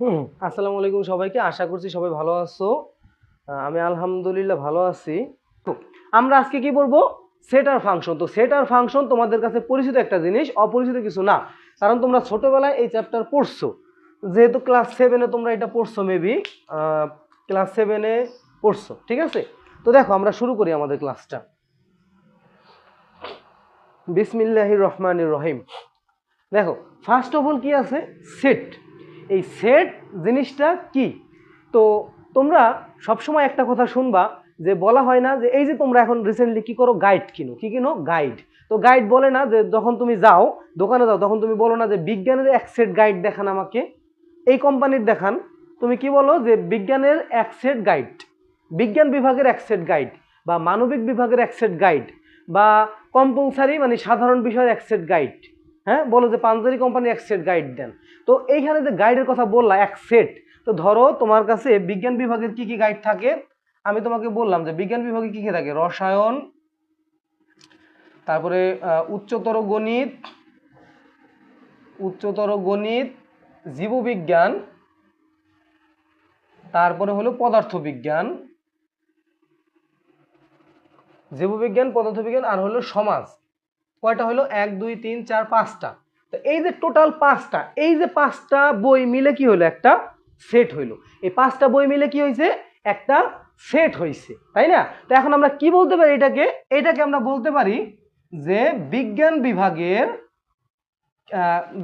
আসসালামু আলাইকুম সবাইকে। আশা করছি সবাই ভালো আছো। আমি আলহামদুলিল্লাহ ভালো আছি। তো আমরা আজকে কি পড়বো? সেট আর ফাংশন। তো সেট আর ফাংশন তোমাদের কাছে পরিচিত একটা জিনিস, অপরিচিত কিছু না। কারণ তোমরা ছোটবেলায় এই চ্যাপ্টার পড়ছো, যেহেতু ক্লাস 7-এ তোমরা এটা পড়ছো, মেবি ক্লাস 7-এ পড়ছো, ঠিক আছে? তো দেখো আমরা শুরু করি আমাদের ক্লাসটা। বিসমিল্লাহির রহমানির রহিম। দেখো, ফার্স্ট অফ অল কি আছে? সেট। এই সেট জিনিসটা কি? তো তোমরা সবসময় একটা কথা শুনবা যে বলা হয় না যে এই যে তোমরা এখন রিসেন্টলি কি করো, গাইড কিনো। কি কিনো? গাইড। তো গাইড বলে না যে যখন তুমি যাও দোকানে যাও তখন তুমি বলো না যে বিজ্ঞানের এক সেট গাইড দেখান আমাকে, এই কোম্পানির দেখান। তুমি কি বলো? যে বিজ্ঞানের এক সেট গাইড, বিজ্ঞান বিভাগের এক সেট গাইড, বা মানবিক বিভাগের এক সেট গাইড, বা কম্পালসারি মানে সাধারণ বিষয়ের এক সেট গাইড। হ্যাঁ, বলো যে পাঞ্জারি কোম্পানি এক সেট গাইড দেন। তো এইখানে যে গাইডের কথা বললা এক সেট, তো ধরো তোমার কাছে বিজ্ঞান বিভাগের কি কি গাইড থাকে। আমি তোমাকে বললাম যে বিজ্ঞান বিভাগে কি কি থাকে: রসায়ন, তারপরে উচ্চতর গণিত, জীববিজ্ঞান, তারপরে হলো পদার্থবিজ্ঞান, জীববিজ্ঞান, পদার্থবিজ্ঞান, আর হলো সমাজ। কয়টা হলো? 1 2 3 4 5টা। তো এই যে টোটাল 5টা, এই যে 5টা বই মিলে কি হলো? একটা সেট হইলো। এই 5টা বই মিলে কি হয়েছে? একটা সেট হয়েছে, তাই না? তো এখন আমরা কি বলতে পারি এটাকে? এটাকে আমরা বলতে পারি যে বিজ্ঞান বিভাগের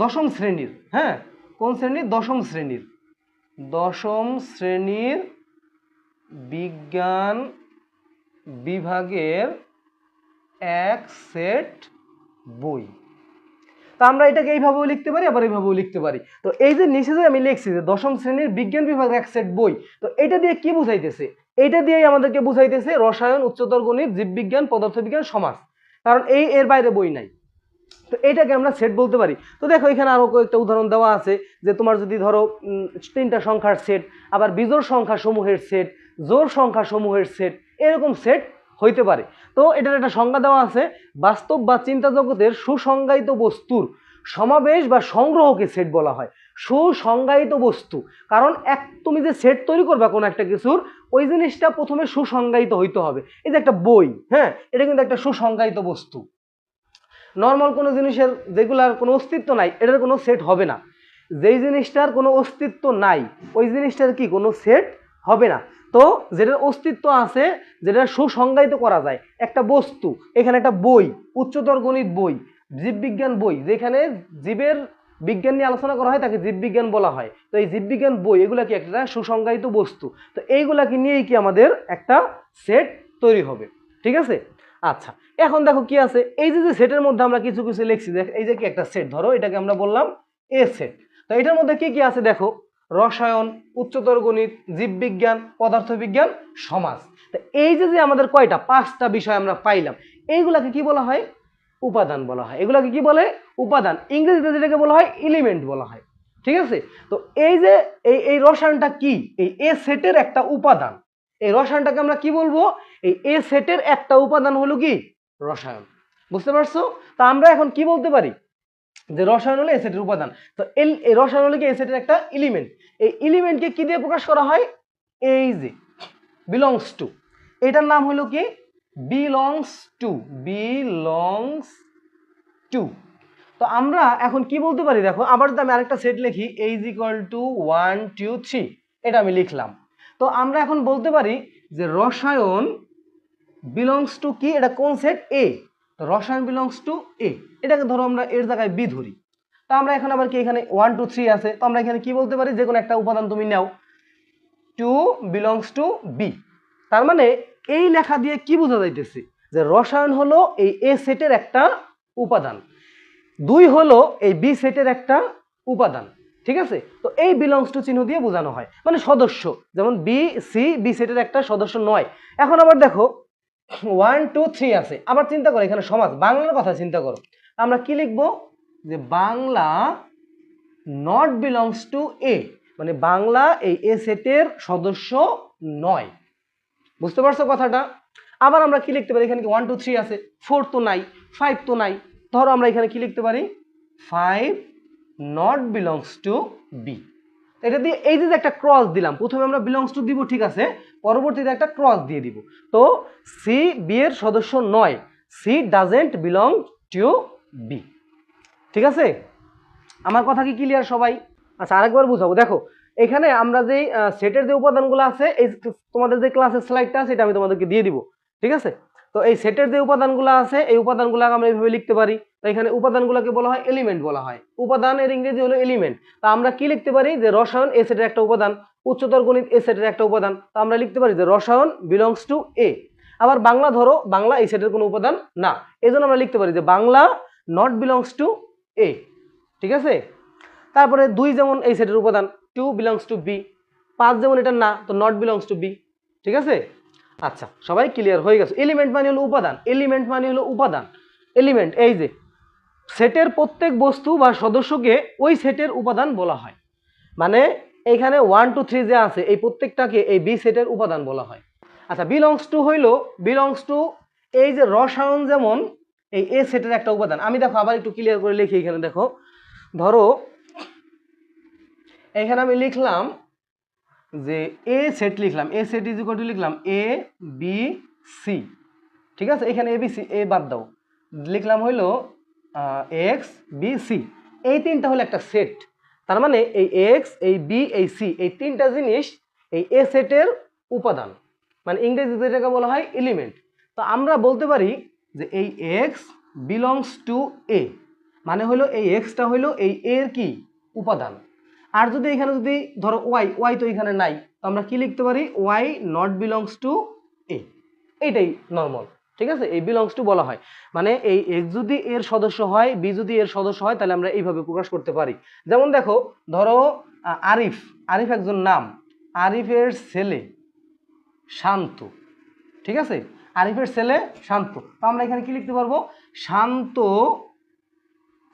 দশম শ্রেণীর, হ্যাঁ, কোন শ্রেণীর? দশম শ্রেণীর, দশম শ্রেণীর বিজ্ঞান বিভাগের এক সেট বই। তা আমরা এটাকে এইভাবেও লিখতে পারি, আবার এইভাবেও লিখতে পারি। তো এই যে নিচে যে আমি লিখছি যে দশম শ্রেণীর বিজ্ঞান বিভাগের এক সেট বই, তো এটা দিয়ে কি বুঝাইতেছে? এইটা দিয়েই আমাদেরকে বুঝাইতেছে রসায়ন, উচ্চতর গণিত, জীববিজ্ঞান, পদার্থবিজ্ঞান, সমাজ। কারণ এর বাইরে বই নাই। তো এটাকে আমরা সেট বলতে পারি। তো দেখো এখানে আরো কয়েকটা উদাহরণ দেওয়া আছে যে তোমার যদি ধরো 3টা সংখ্যার সেট, আবার বিজোড় সংখ্যা সমূহের সেট, জোড় সংখ্যা সমূহের সেট, এরকম সেট হইতে পারে। তো এটার একটা সংজ্ঞা দেওয়া আছে: বাস্তব বা চিন্তা জগতের সুসংজ্ঞায়িত বস্তুর সমাবেশ বা সংগ্রহকে সেট বলা হয়। সুসংজ্ঞায়িত বস্তু, কারণ তুমি যে সেট তৈরি করবে কোনো একটা কিছুর, ওই জিনিসটা প্রথমে সুসংজ্ঞায়িত হইতে হবে। এই যে একটা বই, হ্যাঁ, এটা কিন্তু একটা সুসংজ্ঞায়িত বস্তু। নর্মাল কোনো জিনিসের যেগুলার কোনো অস্তিত্ব নাই, এটার কোনো সেট হবে না। যেই জিনিসটার কোনো অস্তিত্ব নাই, ওই জিনিসটার কি কোনো সেট হবে না। তো যেটার অস্তিত্ব আছে, যেটা সুসংজ্ঞায়িত করা যায়, একটা বস্তু, এখানে একটা বই, উচ্চতর গণিত বই, জীববিজ্ঞান বই, যেখানে জীবের বিজ্ঞান নিয়ে আলোচনা করা হয় তাকে জীববিজ্ঞান বলা হয়। তো এই জীববিজ্ঞান বই, এগুলা কি একটা সুসংজ্ঞায়িত বস্তু। তো এইগুলাকে নিয়েই কি আমাদের একটা সেট তৈরি হবে, ঠিক আছে? আচ্ছা, এখন দেখো কি আছে, এই যে সেটের মধ্যে আমরা কিছু কিছু লিখছি। দেখ, এই যে কি একটা সেট, ধরো এটাকে আমরা বললাম এ সেট। তো এটার মধ্যে কি কি আছে দেখো: রসায়ন, উচ্চতর গণিত, জীববিজ্ঞান, পদার্থবিজ্ঞান, সমাজ। তো এই যে যে আমাদের কয়টা 5টা বিষয় আমরা পাইলাম, এইগুলাকে কি বলা হয়? উপাদান বলা হয়। এগুলাকে কি বলে? উপাদান। ইংরেজিতে যেটাকে বলা হয় এলিমেন্ট বলা হয়, ঠিক আছে? তো এই যে এই রসায়নটা কি? এই এ সেটের একটা উপাদান। এই রসায়নটাকে আমরা কি বলবো? এই এ সেটের একটা উপাদান হলো কি? রসায়ন। বুঝতে পারছো? তা আমরা এখন কি বলতে পারি? যে রসায়ন হলো এ সেটের উপাদান। তো এই রসায়ন হলো কি? এ সেটের একটা এলিমেন্ট। এই এলিমেন্টকে কি দিয়ে প্রকাশ করা হয়? এই যে বিলংস টু, এটার নাম হলো কি? Belongs to, belongs to. তো আমরা এখন কি বলতে পারি? দেখো, আবার যদি আমি আরেকটা সেট লিখি, a = 1 2 3, এটা আমি লিখলাম। তো আমরা এখন বলতে পারি যে রসায়ন বিলংস টু কি? এটা কোন সেট? এ। তো রসায়ন বিলংস টু এ। এটাকে ধরো আমরা এর জায়গায় বি ধরি। তো আমরা এখন আবার কি, এখানে 1 2 3 আছে, তো আমরা এখানে কি বলতে পারি? যে কোনো একটা উপাদান তুমি নাও, 2 বিলংস টু বি। তার মানে এই লেখা দিয়ে কি বোঝা যাইতেছে? যে রসায়ন হলো এই এ সেটের একটা উপাদান, 2 হলো এই বি সেটের একটা উপাদান, ঠিক আছে? তো এই বিলংস টু চিহ্ন দিয়ে বোঝানো হয়, মানে সদস্য। যেমন বি সি বি সেটের একটা সদস্য নয়। এখন আবার দেখো 1 2 3 আছে, আবার চিন্তা করো এখানে সমাজ, বাংলার কথা চিন্তা করো। আমরা কি লিখবো? যে বাংলা নট বিলংস টু এ, মানে বাংলা এই এ সেটের সদস্য নয়। বুঝতে পারছো কথাটা? আবার আমরা কি লিখতে পারি? এখানে কি 1 2 3 আছে, 4 তো নাই, 5 তো নাই। ধরো আমরা এখানে কি লিখতে পারি? 5 নট বিলংস টু বি। এটা দিয়ে এই যে একটা ক্রস দিলাম, প্রথমে আমরা বিলংস টু দিব, ঠিক আছে, পরবর্তীতে একটা ক্রস দিয়ে দিব। তো সি বি এর সদস্য নয়, C doesn't belong to B. ঠিক আছে, আমার কথা কি ক্লিয়ার সবাই? আচ্ছা, আরেকবার বুঝাবো। দেখো এখানে আমরা যে সেটের যে উপাদানগুলো আছে, এই তোমাদের যে ক্লাসের স্লাইডটা আছে এটা আমি তোমাদেরকে দিয়ে দিব, ঠিক আছে। তো এই সেটের যে উপাদানগুলো আছে এই উপাদানগুলো আমরা এইভাবে লিখতে পারি। তো এখানে উপাদানগুলোকে বলা হয় এলিমেন্ট বলা হয়, উপাদানের ইংরেজি হলো এলিমেন্ট। তা আমরা কি লিখতে পারি যে রসায়ন এ সেটের একটা উপাদান, উচ্চতর গণিত এ সেটের একটা উপাদান। তো আমরা লিখতে পারি যে রসায়ন বিলংস টু এ। আবার বাংলা ধরো, বাংলা এই সেটের কোনো উপাদান না, এজন্য আমরা লিখতে পারি যে বাংলা নট বিলংস টু এ। ঠিক আছে, তারপরে 2 যেমন এই সেটের উপাদান, 2 বিলংস টু বি। 5 যেমন এটা না, তো নট বিলংস টু বি। ঠিক আছে, আচ্ছা সবাই ক্লিয়ার হয়ে গেছে? এলিমেন্ট মানে হলো উপাদান, এলিমেন্ট মানে হলো উপাদান। এলিমেন্ট এই যে সেটের প্রত্যেক বস্তু বা সদস্যকে ওই সেটের উপাদান বলা হয়। মানে এইখানে 1 2 3 যে আছে এই প্রত্যেকটাকে এই বি সেটের উপাদান বলা হয়। আচ্ছা, বিলংস টু হইলো, বিলংস টু এই যে রসায়ন যেমন এই এ সেটের একটা উপাদান। আমি দেখো আবার একটু ক্লিয়ার করে লিখি। এখানে দেখো, ধরো এখানে আমি লিখলাম যে এ সেট লিখলাম, এ সেট ইজ ইকুয়াল টু লিখলাম এ বি সি। ঠিক আছে, এখানে এ বি সি এ বাদ দাও, লিখলাম হইলো এক্স বি সি। এই তিনটা হলো একটা সেট। তার মানে এই এক্স, এই বি, এই সি, এই তিনটা জিনিস এই এ সেটের উপাদান, মানে ইংরেজিতে যেটাকে বলা হয় এলিমেন্ট। তো আমরা বলতে পারি যে এই এক্স বিলংস টু এ, মানে হলো এই এক্সটা হইলো এই এর কি উপাদান। আর যদি এখানে যদি ধরো ওয়াই, ওয়াই তো এখানে নাই, তো আমরা কি লিখতে পারি ওয়াই নট বিলংস টু এ। এইটাই নর্মাল। ঠিক আছে, এই বিলংস টু বলা হয়, মানে এই এক্স যদি এর সদস্য হয়, বি যদি এর সদস্য হয়, তাহলে আমরা এইভাবে প্রকাশ করতে পারি। যেমন দেখো, ধরো আরিফ, আরিফ একজন নাম, আরিফের ছেলে শান্ত। ঠিক আছে, আরিফের ছেলে শান্ত। তো আমরা এখানে কি লিখতে পারবো, শান্ত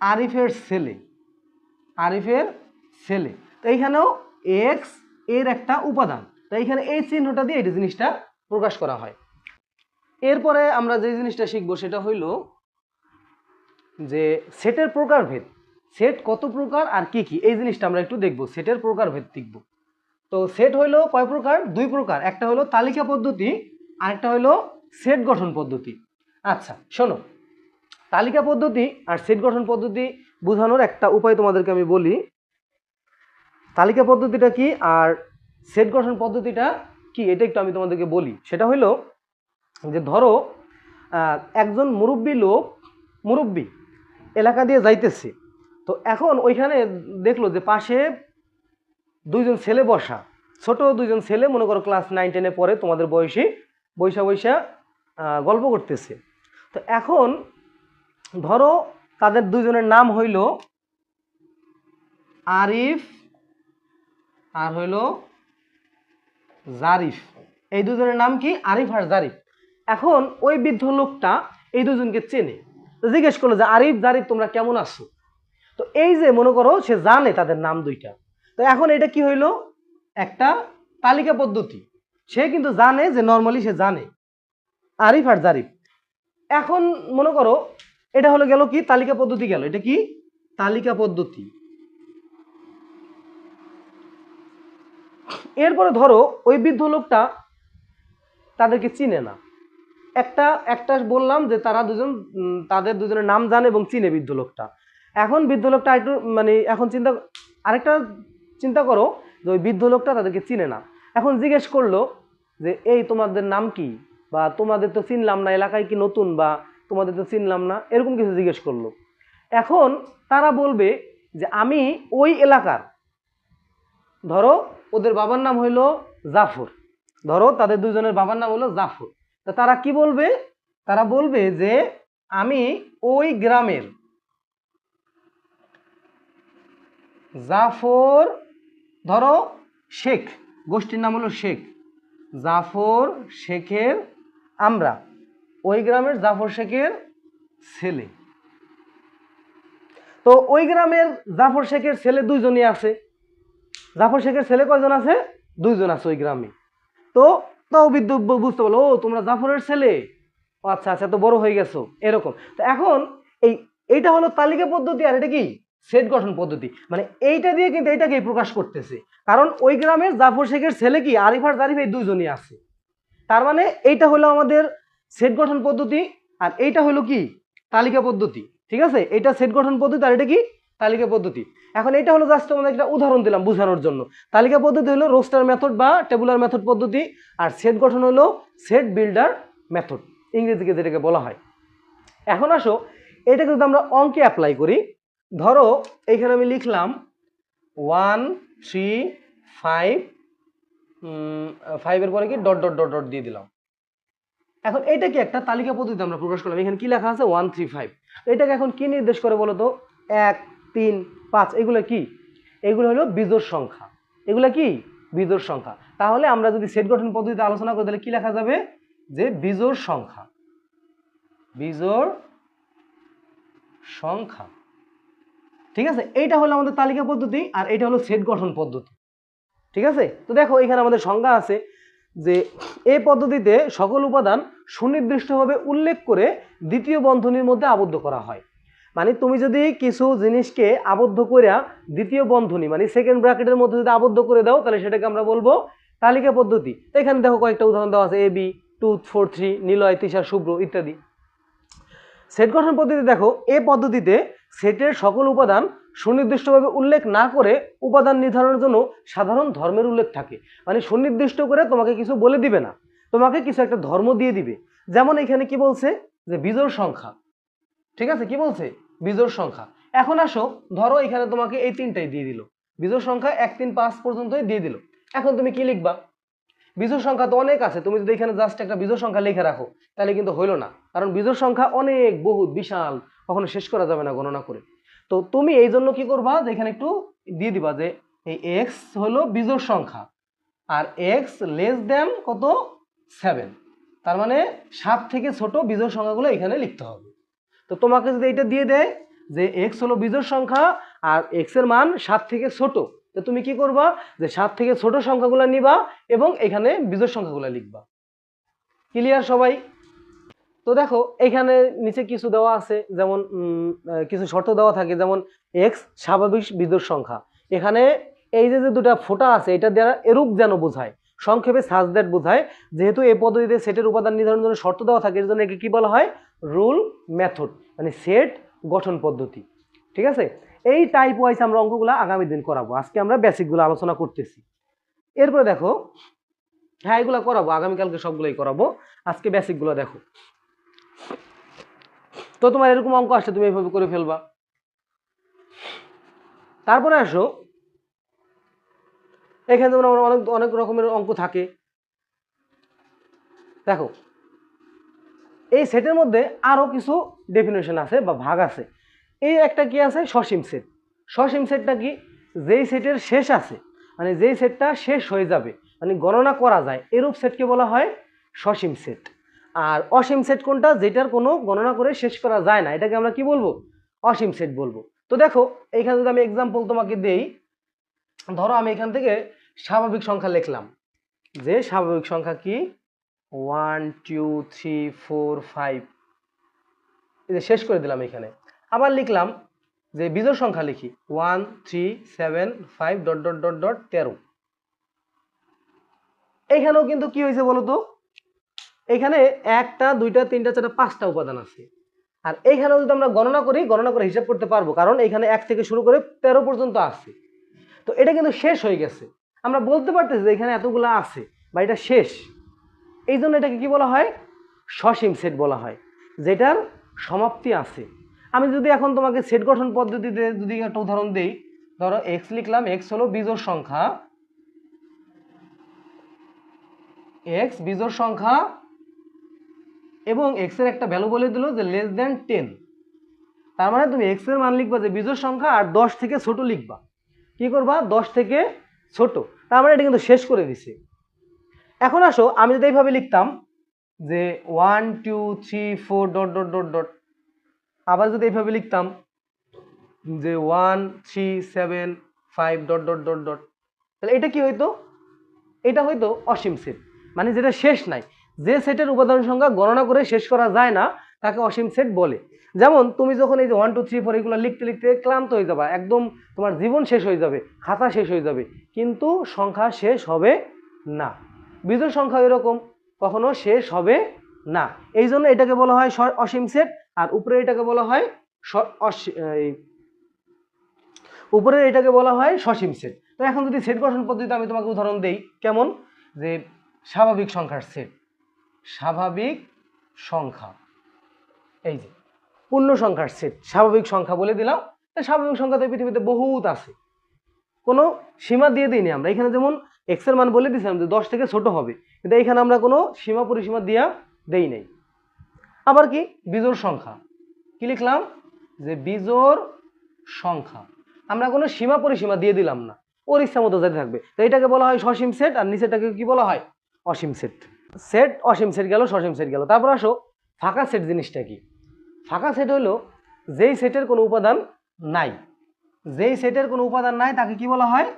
আরিফের ছেলে, আরিফের ছেলে। তো এইখানেও এক্স এর একটা উপাদান, তো এইখানে এই চিহ্নটা দিয়ে এই জিনিসটা প্রকাশ করা হয়। এরপরে আমরা যে জিনিসটা শিখবো সেটা হইল যে সেটের প্রকারভেদ, সেট কত প্রকার আর কি কি, এই জিনিসটা আমরা একটু দেখবো, সেটের প্রকারভেদ দেখব। তো সেট হইলো কয় প্রকার, 2 প্রকার, একটা হলো তালিকা পদ্ধতি আর একটা হলো সেট গঠন পদ্ধতি। আচ্ছা শোনো, তালিকা পদ্ধতি আর সেট গঠন পদ্ধতি বোঝানোর একটা উপায় তোমাদেরকে আমি বলি। তালিকা পদ্ধতিটা কি আর সেট গঠন পদ্ধতিটা কি, এটা একটু আমি তোমাদেরকে বলি। সেটা হইলো যে ধরো একজন মুরব্বী লোক, মুরব্বী এলাকা দিয়ে যাইতেছে। তো এখন ওইখানে দেখলো যে পাশে 2 জন ছেলে বসা, ছোট 2 জন ছেলে, মনে করো ক্লাস 9 10-এ পড়ে, তোমাদের বয়সী, বৈশা বৈশা গল্প করতেছে। তো এখন ধরো তাদের 2 জনের নাম হইল আরিফ আর হইল জারিফ। এই 2 জনের নাম কি, আরিফ আর জারিফ। এখন ওই বৃদ্ধ লোকটা এই 2 জনকে চেনে, জিজ্ঞেস করলো যে আরিফ জারিফ তোমরা কেমন আছো। তো এই যে মনে করো সে জানে তাদের নাম 2টা। তো এখন এটা কি হইলো, একটা তালিকা পদ্ধতি। সে কিন্তু জানে যে নর্মালি সে জানে আরিফ আর জারিফ। এখন মনে করো এটা হলো গেল কি তালিকা পদ্ধতি গেল, এটা কি তালিকা পদ্ধতি। এরপরে ধরো ওই বৃদ্ধ লোকটা তাদেরকে চিনে না, একটা একটা বললাম যে তারা 2 জন, তাদের 2 জনের নাম জানে এবং চিনে বৃদ্ধ লোকটা। এখন বৃদ্ধ লোকটা একটু মানে এখন আরেকটা চিন্তা করো যে ওই বৃদ্ধ লোকটা তাদেরকে চিনে না। এখন জিজ্ঞেস করলো যে এই তোমাদের নাম কি, বা তোমাদের তো চিনলাম না, এলাকায় কি নতুন, বা তোমাদের তো চিনলাম না, এরকম কিছু জিজ্ঞেস করলো। এখন তারা বলবে যে আমি ওই এলাকার, ধরো ওদের বাবার নাম হইলো জাফর, ধরো তাদের 2 জনের বাবার নাম হলো জাফর। তা তারা কি বলবে, তারা বলবে যে আমি ওই গ্রামের জাফর, ধরো শেখ, গোষ্ঠীর নাম হলো শেখ, জাফর শেখের, আমরা ওই গ্রামের জাফর শেখের ছেলে। তো ওই গ্রামের জাফর শেখের ছেলে 2 জনই আছে, জাফর শেখের ছেলে কয়জন আছে, 2 জন আছে ওই গ্রামে। তো তাও বিদ্যুৎ বুঝতে পারলো, ও তোমরা জাফরের ছেলে, আচ্ছা আচ্ছা তো বড় হয়ে গেছো এরকম। তো এখন এইটা হলো তালিকা পদ্ধতি আর এটা কি সেট গঠন পদ্ধতি, মানে এইটা দিয়ে কিন্তু এইটাকেই প্রকাশ করতেছে। কারণ ওই গ্রামের জাফর শেখের ছেলে কি আরিফ আর জারিফ এই দুইজনই আছে। তার মানে এইটা হলো আমাদের সেট গঠন পদ্ধতি, আর এইটা হলো কি তালিকা পদ্ধতি। ঠিক আছে, এটা সেট গঠন পদ্ধতি আর এটা কি তালিকা পদ্ধতি। এখন এটা হলো জাস্ট আমাদের একটা উদাহরণ দিলাম বোঝানোর জন্য। তালিকা পদ্ধতি হলো রোস্টার মেথড বা টেবুলার মেথড পদ্ধতি, আর সেট গঠন হলো সেট বিল্ডার মেথড, ইংরেজিতে যেটাকে বলা হয়। এখন আসো এটাকে যদি আমরা অঙ্কে অ্যাপ্লাই করি, ধরো এইখানে আমি লিখলাম 1 3 5, 5 এর পরে কি ডট ডট ডট ডট দিয়ে দিলাম। এখন এটা কি একটা তালিকা পদ্ধতিতে আমরা প্রকাশ করলাম। এখানে কি লেখা আছে 1 3 5, এটাকে এখন কি নির্দেশ করে বলো তো? 1 3 5 এগুলো কি? এগুলো হলো বিজোড় সংখ্যা। এগুলো কি বিজোড় সংখ্যা। তাহলে আমরা যদি সেট গঠন পদ্ধতিতে আলোচনা করি তাহলে কি লেখা যাবে? যে বিজোড় সংখ্যা, বিজোড় সংখ্যা। ঠিক আছে, এইটা হলো আমাদের তালিকা পদ্ধতি আর এটা হলো সেট গঠন পদ্ধতি। ঠিক আছে, তো দেখো এখানে আমাদের সংজ্ঞা আছে যে এই পদ্ধতিতে সকল উপাদান সুনির্দিষ্টভাবে উল্লেখ করে দ্বিতীয় বন্ধনীর মধ্যে আবদ্ধ করা হয়। মানে তুমি যদি কিছু জিনিসকে আবদ্ধ করিয়া দ্বিতীয় বন্ধনী মানে সেকেন্ড ব্র্যাকেটের মধ্যে যদি আবদ্ধ করে দাও তাহলে সেটাকে আমরা বলবো তালিকা পদ্ধতি। এখানে দেখো কয়েকটা উদাহরণ দেওয়া আছে, AB 2 4 3, নিলয়, তিশা, শুভ্র ইত্যাদি। সেট গঠন পদ্ধতি দেখো, এই পদ্ধতিতে সেটের সকল উপাদান সুনির্দিষ্টভাবে উল্লেখ না করে উপাদান নির্ধারণের জন্য সাধারণ ধর্মের উল্লেখ থাকে। মানে সুনির্দিষ্ট করে তোমাকে কিছু বলে দিবে না, তোমাকে কিছু একটা ধর্ম দিয়ে দিবে। যেমন এখানে কি বলছে যে বিজোড় সংখ্যা। ঠিক আছে, কি বলছে? বিজোড় সংখ্যা। এখন আসো ধরো এখানে তোমাকে এই তিনটাই দিয়ে দিল, বিজোড় সংখ্যা 1 3 5 পর্যন্তই দিয়ে দিল। এখন তুমি কি লিখবা? বিজোড় সংখ্যা তো অনেক আছে, তুমি যদি এখানে জাস্ট একটা বিজোড় সংখ্যা লিখে রাখো তাহলে কিন্তু হইলো না, কারণ বিজোড় সংখ্যা অনেক বহুত বিশাল, কখনো শেষ করা যাবে না গণনা করে। তো তুমি এই জন্য কি করবা যে এখানে একটু দিয়ে দিবা যে এই এক্স হলো বিজোড় সংখ্যা আর এক্স লেস দেন কত 7, তার মানে 7 থেকে ছোট বিজোড় সংখ্যাগুলো এখানে লিখতে হবে। তো তোমাকে যদি এটা দিয়ে দেয় যে এক্স হলো বিজোড় সংখ্যা আর এক্স এর মান 7 থেকে ছোট, তো তুমি কি করবা যে 7 থেকে ছোট সংখ্যাগুলো নিবা এবং এখানে বিজোড় সংখ্যাগুলো লিখবা। ক্লিয়ার সবাই? তো দেখো এখানে নিচে কিছু দেওয়া আছে, যেমন কিছু শর্ত দেওয়া থাকে, যেমন এক্স স্বাভাবিক বিজোড় সংখ্যা। এখানে এই যে দুটা ফোঁটা আছে এটা দ্বারা এরূপ যেন বোঝায়, সংক্ষেপে সাজ দ্যাট বোঝায়। যেহেতু এই পদ্ধতিতে সেটের উপাদান নির্ধারণের জন্য শর্ত দেওয়া থাকে এর জন্য একে কি বলা হয়? রুল মেথড, মানে সেট গঠন পদ্ধতি। ঠিক আছে, এই টাইপ ওয়াইজ আমরা অঙ্কগুলো আগামী দিন করাবো, আজকে আমরা বেসিকগুলো আলোচনা করতেছি। এরপরে দেখো, হ্যাঁ এগুলো করাবো আগামীকালকে, সবগুলোই করাবো, আজকে বেসিকগুলো দেখো। তো তোমার এরকম অঙ্ক আসলে তুমি এইভাবে করে ফেলবা। তারপরে আসো এখানে যেমন অনেক অনেক রকমের অঙ্ক থাকে। দেখো এই সেটের মধ্যে আরো কিছু ডেফিনেশন আছে বা ভাগ আছে। এই একটা কি আছে? সসীম সেট। সসীম সেটটা কি? যেই সেটের শেষ আছে, মানে যেই সেটটা শেষ হয়ে যাবে, মানে গণনা করা যায়, এরূপ সেটকে বলা হয় সসীম সেট। আর অসীম সেট কোনটা? যেটার কোনো গণনা করে শেষ করা যায় না, এটাকে আমরা কি বলবো? অসীম সেট বলবো। তো দেখো এইখানে যদি আমি এক্সাম্পল তোমাকে দেই, ধরো আমি এখান থেকে স্বাভাবিক সংখ্যা লিখলাম, যে স্বাভাবিক সংখ্যা কি 1 2 3 4 5, এই যে শেষ করে দিলাম। এখানে আবার লিখলাম যে বিজোড় সংখ্যা লিখি 1 3 7 5 ডট ডট ডট ডট 13। এইখানেও কিন্তু কি হয়েছে বলতো? এখানে একটা দুইটা তিনটা চারটা পাঁচটা উপাদান আছে, আর এইখানেও যদি আমরা গণনা করি, গণনা করে হিসাব করতে পারবো, কারণ এখানে 1 থেকে শুরু করে 13 পর্যন্ত আছে। তো এটা কিন্তু শেষ হয়ে গেছে, আমরা বলতে পারতেছি যে এখানে এতগুলো আছে বা এটা শেষ। এই জন্য এটাকে কি বলা হয়? সসীম সেট বলা হয়, যেটার সমাপ্তি আছে। আমি যদি এখন তোমাকে সেট গঠন পদ্ধতিতে যদি একটা উদাহরণ দেই, ধরো এক্স লিখলাম, এক্স হলো বিজোড় সংখ্যা, এক্স বিজোড় সংখ্যা এবং এক্স এর একটা ভ্যালু বলে দিল যে লেস দেন 10। তার মানে তুমি এক্স এর মান লিখবা যে বিজোড় সংখ্যা আর 10 থেকে ছোট লিখবা। কি করবা? 10 থেকে ছোট। তার মানে এটা কিন্তু শেষ করে দিছে। এখন আসো আমি যদি এইভাবে লিখতাম যে 1 2 3 4 ডট ডট ডট ডট, আবার যদি এইভাবে লিখতাম যে 1 3 7 5 ডট ডট ডট ডট, তাহলে এটা কি হইতো? এটা হইতো অসীম সেট, মানে যেটা শেষ নাই। যে সেটের উপাদান সংখ্যা গণনা করে শেষ করা যায় না তাকে অসীম সেট বলে। যেমন তুমি যখন এই যে 1 2 3 4 এগুলো লিখতে লিখতে ক্লান্ত হয়ে যাবে, একদম তোমার জীবন শেষ হয়ে যাবে, খাতা শেষ হয়ে যাবে, কিন্তু সংখ্যা শেষ হবে না। বিজোড় সংখ্যা এরকম কখনো শেষ হবে না, এই জন্য এটাকে বলা হয় অসীম সেট, আর উপরে এটাকে বলা হয় উপরে এটাকে বলা হয় সসীম সেট। তো এখন যদি সেট গঠন পদ্ধতিতে আমি তোমাকে উদাহরণ দেই, কেমন, যে স্বাভাবিক সংখ্যার সেট, স্বাভাবিক সংখ্যা, এই যে পূর্ণ সংখ্যার সেট, স্বাভাবিক সংখ্যা বলে দিলাম। স্বাভাবিক সংখ্যা তো পৃথিবীতে বহুত আছে, কোনো সীমা দিয়ে দিইনি আমরা। এখানে যেমন এক্স এর মান বলে দিয়েছিলাম যে 10 থেকে ছোট হবে, কিন্তু এখানে আমরা কোনো সীমা পরিসীমা দিয়া দেই নাই। আবার কি বিজোড় সংখ্যা, কি লিখলাম, যে বিজোড় সংখ্যা, আমরা কোনো সীমা পরিসীমা দিয়ে দিলাম না, ওর ইচ্ছা মতো যেতে থাকবে। তো এটাকে বলা হয় সসীম সেট, আর নিচেটাকে কি বলা হয়, অসীম সেট। সেট অসীম সেট গেল, সসীম সেট গেল। তারপর আসো ফাঁকা সেট জিনিসটা কি। ফাঁকা সেট হলো যেই সেটের কোনো উপাদান নাই, যেই সেটের কোনো উপাদান নাই তাকে কি বলা হয়,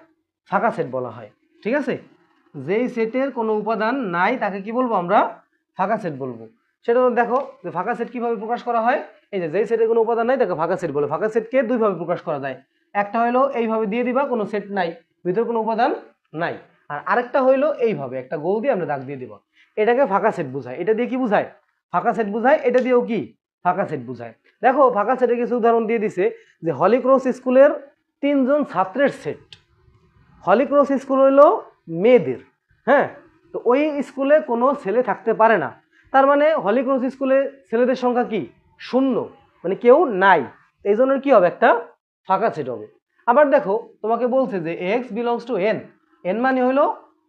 ফাঁকা সেট বলা হয়। ঠিক আছে, যেই সেটের কোনো উপাদান নাই তাকে কি বলবো আমরা, ফাঁকা সেট বলবো। সেটা দেখো যে ফাঁকা সেট কিভাবে প্রকাশ করা হয়। এই যে যেই সেটের কোনো উপাদান নাই তাকে ফাঁকা সেট বলে। ফাঁকা সেটকে দুইভাবে প্রকাশ করা যায়, একটা হলো এইভাবে দিয়ে দিবা, কোনো সেট নাই, ভিতরে কোনো উপাদান নাই, আর আরেকটা হইলো এইভাবে একটা গোল দিয়ে আমরা দাগ দিয়ে দিবা, এটাকে ফাঁকা সেট বোঝায়। এটা দিয়ে কি বোঝায়, ফাঁকা সেট বোঝায়। এটা দিয়েও কি ফাঁকা সেট বোঝায়। দেখো ফাঁকা সেটের কিছু উদাহরণ দিয়ে দিছে, যে হলিক্রস স্কুলের 3 জন ছাত্রের সেট। হলিক্রস স্কুল হইলো মেয়েদের, হ্যাঁ, তো ওই স্কুলে কোনো ছেলে থাকতে পারে না, তার মানে হলিক্রস স্কুলে ছেলেদের সংখ্যা কি, 0, মানে কেউ নাই, এই জন্য কি হবে, একটা ফাঁকা সেট হবে। আবার দেখো তোমাকে বলছে যে x belongs to N, N মানে হলো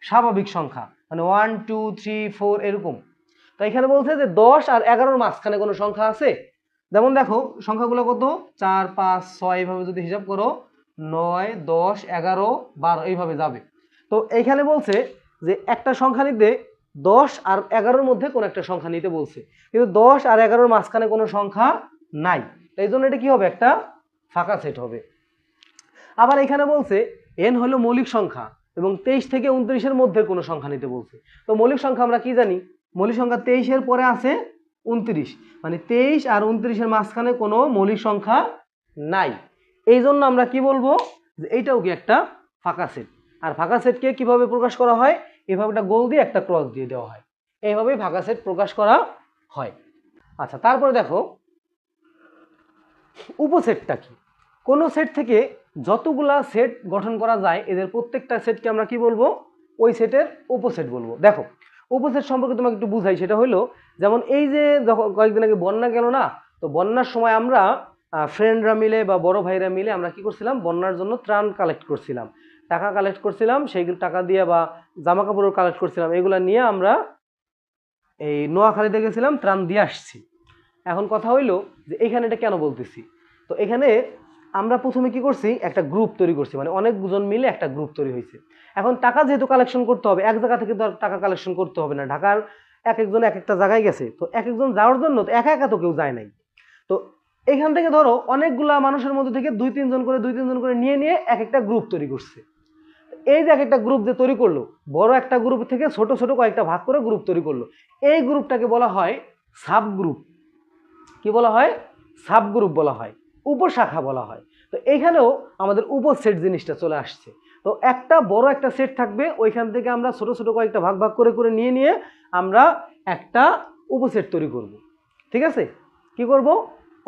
স্বাভাবিক সংখ্যা, মানে 1 2 3 4 এরকম। তো এখানে বলছে যে 10 আর 11-র মাঝখানে কোনো সংখ্যা আছে। যেমন দেখো সংখ্যাগুলো কত, 4 5 6, এইভাবে যদি হিসাব করো 9 10 11 12 এইভাবে যাবে। তো এইখানে বলছে যে একটা সংখ্যা নিতে 10 আর 11-র মধ্যে কোন একটা সংখ্যা নিতে বলছে, কিন্তু 10 আর 11-র মাঝখানে কোনো সংখ্যা নাই, এই জন্য এটা কি হবে, একটা ফাঁকা সেট হবে। আবার এখানে বলছে এন হলো মৌলিক সংখ্যা এবং 23 থেকে 29-এর মধ্যে কোনো সংখ্যা নিতে বলছে। তো মৌলিক সংখ্যা আমরা কি জানি, মৌলিক সংখ্যা 23-এর পরে আছে 29, মানে 23 আর 29-এর মাঝখানে কোনো মৌলিক সংখ্যা নাই, এই জন্য আমরা কি বলবো, যে এইটাও কি একটা ফাঁকা সেট। আর ফাঁকা সেটকে কিভাবে প্রকাশ করা হয়, এভাবে একটা গোল দিয়ে একটা ক্রস দিয়ে দেওয়া হয়, এইভাবেই ফাঁকা সেট প্রকাশ করা হয়। আচ্ছা, তারপরে দেখো উপসেটটা কি। কোন সেট থেকে যতগুলা সেট গঠন করা যায় এদের প্রত্যেকটা সেটকে আমরা কি বলবো, ওই সেটের উপসেট বলবো। দেখো উপসেট সম্পর্কে তোমাকে একটু বুঝাই, সেটা হলো যেমন এই যে যখন কয়েকদিন আগে বন্যা গেল না, তো বন্যার সময় আমরা ফ্রেন্ডরা মিলে বা বড় ভাইরা মিলে আমরা কি করছিলাম, বন্যার জন্য ত্রাণ কালেক্ট করছিলাম, টাকা কালেক্ট করছিলাম, সেই টাকা দিয়ে বা জামা কাপড় কালেক্ট করছিলাম, এগুলা নিয়ে আমরা এই নোয়াখালীতে গেছিলাম, ত্রাণ দিয়ে আসছি। এখন কথা হইলো যে এখানে এটা কেন বলতেছি, তো এখানে আমরা প্রথমে কি করছি, একটা গ্রুপ তৈরি করছি, মানে অনেকজন মিলে একটা গ্রুপ তৈরি হয়েছে। এখন টাকা যেহেতু কালেকশন করতে হবে, এক জায়গা থেকে তো টাকা কালেকশন করতে হবে না, ঢাকার এক একজন এক একটা জায়গায় গেছে, তো এক একজন যাওয়ার জন্য তো একা একা তো কেউ যায় নাই। তো এখান থেকে ধরো অনেকগুলা মানুষের মধ্যে থেকে 2-3 জন করে নিয়ে নিয়ে এক একটা গ্রুপ তৈরি করছে। এই যে এক একটা গ্রুপ যে তৈরি করলো, বড় একটা গ্রুপ থেকে ছোট ছোট কয়েকটা ভাগ করে গ্রুপ তৈরি করলো, এই গ্রুপটাকে বলা হয় সাব গ্রুপ। কি বলা হয়, সাব গ্রুপ বলা হয়, উপশাখা বলা হয়। তো এইখানেও আমাদের উপসেট জিনিসটা চলে আসছে। তো একটা বড় একটা সেট থাকবে, ওইখান থেকে আমরা ছোট ছোট কয়েকটা ভাগ ভাগ করে করে নিয়ে নিয়ে আমরা একটা উপসেট তৈরি করব। ঠিক আছে, কি করব,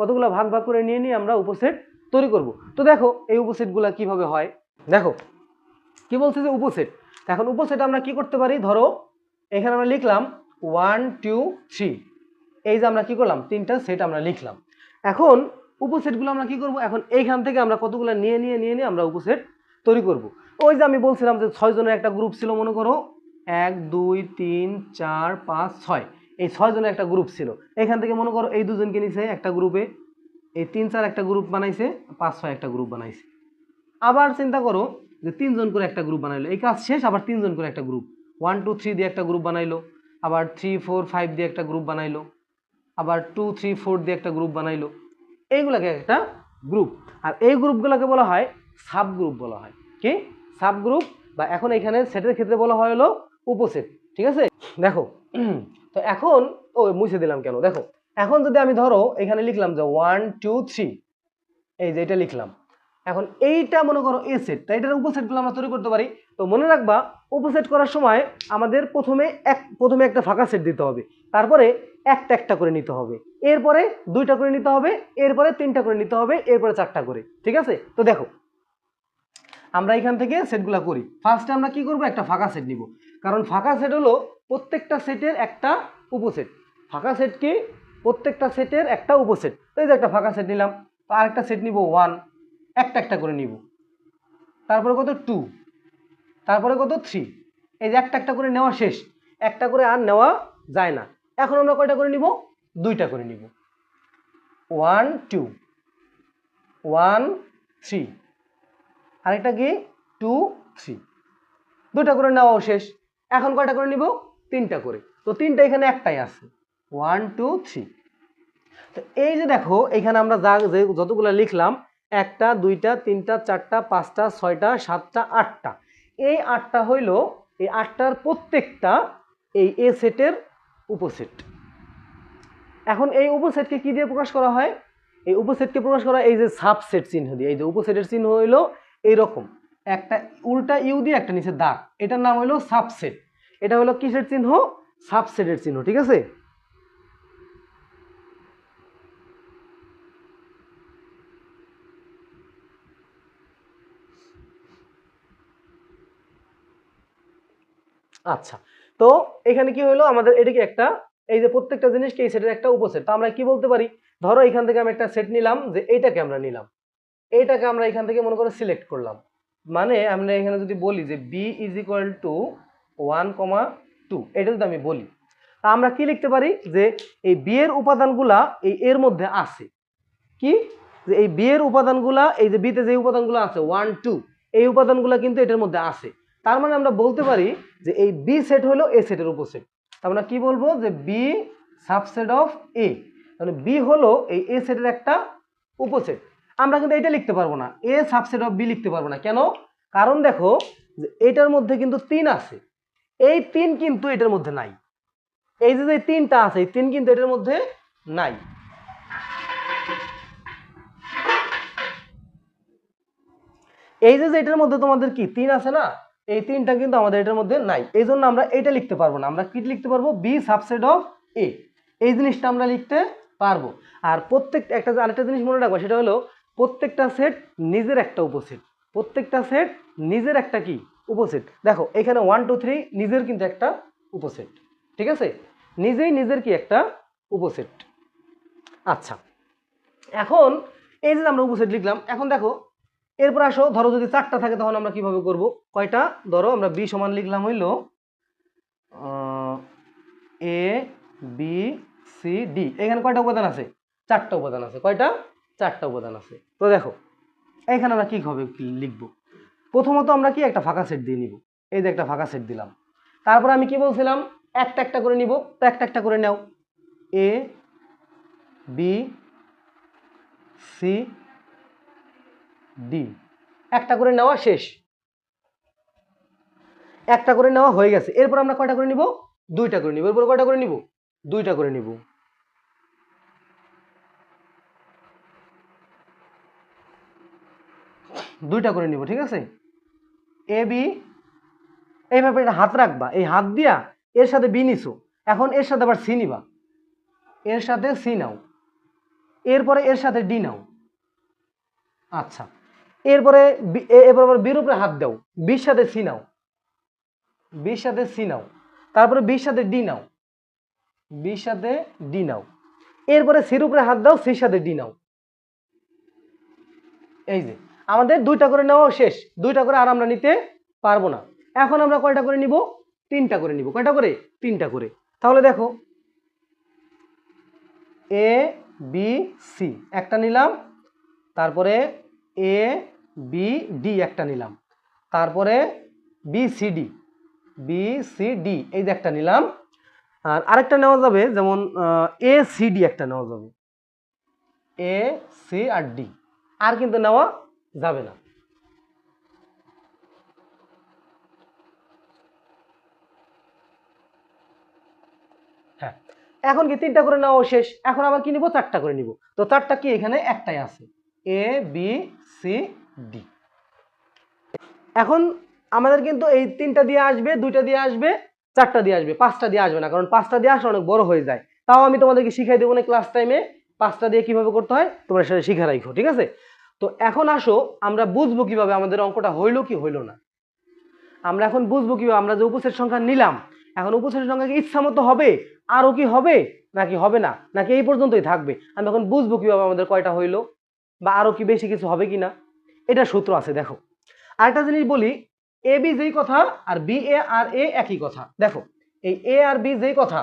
কতগুলো ভাগ ভাগ করে নিয়ে নিয়ে আমরা উপসেট তৈরি করব। তো দেখো এই উপসেটগুলো কিভাবে হয়, দেখো কি বলছে যে উপসেট। এখন উপসেট আমরা কি করতে পারি, ধরো এখানে আমরা লিখলাম 1 2 3, এই যে আমরা কি করলাম, 3টা সেট আমরা লিখলাম। এখন উপসেটগুলো আমরা কি করব, এখন এইখান থেকে আমরা কতগুলো নিয়ে নিয়ে নিয়ে নিয়ে আমরা উপসেট তৈরি করব। ওই যে আমি বলছিলাম যে 6 জনের একটা গ্রুপ ছিল, মনে করো 1 2 3 4 5 6, এই 6 জনের একটা গ্রুপ ছিল। এখান থেকে মনে করো এই দুজনকে নিছে একটা গ্রুপে, এই 3 4 একটা গ্রুপ বানাইছে, 5 6 একটা গ্রুপ বানাইছে। আবার চিন্তা করো যে 3 জন করে একটা গ্রুপ বানাইলো, এই কাজ শেষ, আবার 3 জন করে একটা গ্রুপ, 1 2 3 দিয়ে একটা গ্রুপ বানাইলো, আবার 3 4 5 দিয়ে একটা গ্রুপ বানাইলো, আবার 2 3 4 দিয়ে একটা গ্রুপ বানাইলো, এইগুলাকে একটা গ্রুপ। আর এই গ্রুপগুলোকে বলা হয় সাব গ্রুপ বলা হয়, কি সাব গ্রুপ, বা এখন এখানে সেটের ক্ষেত্রে বলা হয় হলো উপসেট। ঠিক আছে, দেখো তো এখন ও মুছে দিলাম কেন, দেখো এখন যদি আমি ধরো এখানে লিখলাম যে 1 2 3, এই যে এটা লিখলাম, এখন এইটা মনে করো এ সেট, তাই এটার উপসেটগুলো আমরা তৈরি করতে পারি। তো মনে রাখবা উপসেট করার সময় আমাদের প্রথমে একটা ফাঁকা সেট দিতে হবে, তারপরে একটা একটা করে নিতে হবে, এরপরে দুইটা করে নিতে হবে, এরপরে তিনটা করে নিতে হবে, এরপরে চারটা করে। ঠিক আছে? তো দেখো আমরা এখান থেকে সেটগুলো করি। ফার্স্টে আমরা কি করব, একটা ফাঁকা সেট নিব, কারণ ফাঁকা সেট হলো প্রত্যেকটা সেটের একটা উপসেট। ফাঁকা সেট কি? প্রত্যেকটা সেটের একটা উপসেট। তো এই যে একটা ফাঁকা সেট নিলাম, তো আরেকটা সেট নিব 1, একটা একটা করে নিব, তারপরে কত 2, তারপরে কত 3, এই যে একটা একটা করে নেওয়া শেষ, একটা করে আর নেওয়া যায় না। এখন আমরা কয়টা করে নিব? দুইটা করে নিব। 1 2 1 3, আরেকটা কি 2 3, দুটা করে নেওয়াও শেষ। এখন কয়টা করে নিব? তিনটা করে। তো তিনটা এখানে একটাই আছে, 1 2 3। তো এই যে দেখো এখানে আমরা যতগুলো লিখলাম, একটা দুইটা তিনটা চারটা পাঁচটা ছয়টা সাতটা আটটা, এই আটটা হইল, এই আটটার প্রত্যেকটা এই এ সেটের উপসেট। এখন এই উপসেটকে কি দিয়ে প্রকাশ করা হয়? এই উপসেটকে প্রকাশ করা এই যে সাবসেট চিহ্ন দিয়ে। এই যে উপসেটের চিহ্ন হইলো এইরকম একটা উল্টা ইউ দিয়ে একটা নিচে দাগ, এটার নাম হইলো সাবসেট। এটা হলো কিসের চিহ্ন? সাবসেটের চিহ্ন। ঠিক আছে? আচ্ছা, তো এখানে কি হলো আমাদের, এটাকে একটা, এই যে প্রত্যেকটা জিনিসকে এই সেটের একটা উপসেট। তো আমরা কি বলতে পারি, ধরো এখান থেকে আমি একটা সেট নিলাম, যে এইটাকে আমরা নিলাম, এইটাকে আমরা এখান থেকে মনে করে সিলেক্ট করলাম, মানে আমরা এখানে যদি বলি যে বি ইজ ইকুয়াল টু 1, 2, এটা যদি আমি বলি, তা আমরা কি লিখতে পারি, যে এই বি এর উপাদানগুলা এই এর মধ্যে আছে। কি? যে এই বি এর উপাদানগুলা, এই যে বিতে যে উপাদানগুলো আছে 1 2, এই উপাদানগুলা কিন্তু এটার মধ্যে আছে। তার মানে আমরা বলতে পারি যে এই বি সেট হলো এ সেটের উপসেট। তার মানে কি বলবো, যে বি সাবসেট অফ এ, মানে বি হলো এই এ সেটের একটা উপসেট। আমরা কিন্তু এটা লিখতে পারবো না, এ সাবসেট অফ বি লিখতে পারবো না। কেন? কারণ দেখো যে এটার মধ্যে কিন্তু 3 আছে, এই 3 কিন্তু এটার মধ্যে নাই। এই যে 3টা আছে, এই 3 কিন্তু এটার মধ্যে নাই। এই যে এটার মধ্যে তোমাদের কি 3 আছে না, এই 3টা কিন্তু আমাদের এটার মধ্যে নাই। এই জন্য আমরা এটা লিখতে পারবো না। আমরা কি লিখতে পারবো? বি সাবসেট অফ এ, এই জিনিসটা আমরা লিখতে পারবো। আর আরেকটা জিনিস মনে রাখবো, সেটা হলো প্রত্যেকটা সেট নিজের একটা উপসেট। প্রত্যেকটা সেট নিজের একটা কি উপসেট। দেখো এখানে 1 2 3 নিজের কিন্তু একটা উপসেট। ঠিক আছে? নিজের কি একটা উপসেট। আচ্ছা, এখন এই যে আমরা উপসেট লিখলাম, এখন দেখো এরপর আসো, ধরো যদি 4টা থাকে তখন আমরা কিভাবে করব? কয়টা? ধরো আমরা বি সমান লিখলাম হইলো এ বি সি ডি, এখানে কয়টা উপাদান আছে? 4টা উপাদান আছে। কয়টা? 4টা উপাদান আছে। তো দেখো এখানে আমরা কিভাবে লিখবো, প্রথমত আমরা কি একটা ফাঁকা সেট দিয়ে নিব। এই যে একটা ফাঁকা সেট দিলাম, তারপর আমি কি বলছিলাম, একটা একটা করে নিব। তো একটা একটা করে নাও, এ বি সি ডি, একটা করে নেওয়া শেষ, একটা করে নেওয়া হয়ে গেছে। এরপর আমরা কয়টা করে নিব? দুইটা করে নিব। এরপর কয়টা করে নিব? দুইটা করে নিব। দুইটা করে নিব। ঠিক আছে? এ বি, এইভাবে একটা হাত রাখবা, এই হাত দিয়া এর সাথে বি নিছো, এখন এর সাথে আবার সি নিবা, এর সাথে সি নাও, এরপরে এর সাথে ডি নাও। আচ্ছা, এরপরে এরপর আবার বির উপরে হাত দাও, বির সাথে সি নাও, বির সাথে সি নাও, তারপরে বির সাথে ডি নাও, বির সাথে ডি নাও, এরপরে সির উপরে হাত দাও, সির সাথে ডি নাও। এই যে আমাদের দুইটা করে নেওয়া শেষ, দুইটা করে আর আমরা নিতে পারবো না। এখন আমরা কয়টা করে নিব? তিনটা করে নিব। কয়টা করে? তিনটা করে। তাহলে দেখো এ বি সি একটা নিলাম, তারপরে এ বি ডি একটা নিলাম, তারপরে B C D, B C D এই যে একটা নিলাম। আর আরেকটা নেওয়া যাবে, যেমন এ সি ডি একটা নেওয়া যাবে, এ সি আর ডি, আর কিন্তু নেওয়া যাবে না। হ্যাঁ, এখন কি 3টা করে নেওয়া শেষ, এখন আবার কি নিব 4টা করে নিব। তো 4টা কি এখানে একটাই আছে, এ বি সি ডি। এখন আমাদের কিন্তু এই 3টা দিয়ে আসবে, 2টা দিয়ে আসবে, 4টা দিয়ে আসবে, 5টা দিয়ে আসবে না, কারণ 5টা দিয়ে আসলে অনেক বড় হয়ে যায়। তাও আমি তোমাদেরকে শিখাই দেবো না ক্লাস টাইমে 5টা দিয়ে কিভাবে করতে হয়, তোমরা সেটা শিখে রাখো, ঠিক আছে? তো এখন আসো আমরা বুঝবো কিভাবে আমাদের অঙ্কটা হইলো কি হইলো না। আমরা এখন বুঝবো কিভাবে, আমরা যে উপসেট সংখ্যা নিলাম, এখন উপসেট সংখ্যা কি ইচ্ছা মতো হবে, আরো কি হবে নাকি হবে না, নাকি এই পর্যন্তই থাকবে, আমি এখন বুঝবো কিভাবে আমাদের কয়টা হইলো বা আরো কি বেশি কিছু হবে কিনা। এটা সূত্র আছে, দেখো। আরেকটা জিনিস বলি, এ বি যেই কথা আর বি এ আর এ একই কথা। দেখো এই এ আর বি যেই কথা,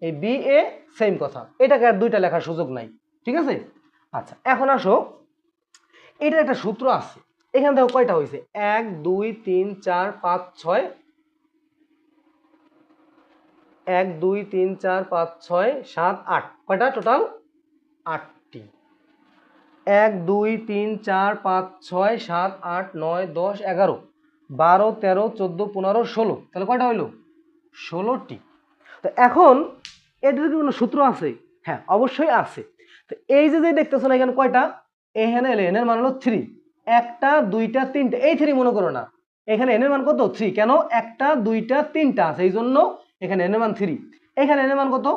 এই বি এ সেম কথা, এটাকে আর 2টা লেখার সুযোগ নাই, ঠিক আছে? আচ্ছা এখন আসো, এটার একটা সূত্র আছে। এখানে দেখো কয়টা হয়েছে, 1 2 3 4 5 6, 1 2 3 4 5 6 7 8, কয়টা টোটাল 8টি। 1 2 3 4 5 6 7 8 9 10 11 12 13 14 15 16, তাহলে কয়টা হইলো 16টি। তো এখন এটার কি কোনো সূত্র আছে? হ্যাঁ অবশ্যই আছে। তো এই যে দেখতেছো না এখানে কয়টা, এখানে এন এর মান হলো 3, 1টা 2টা 3টা, এই 3 মনে করো না, এখানে এন এর মান কত 3, কেন 1টা 2টা 3টা আছে এই জন্য এখানে এন এর মান 3। এখানে এন এর মান কত,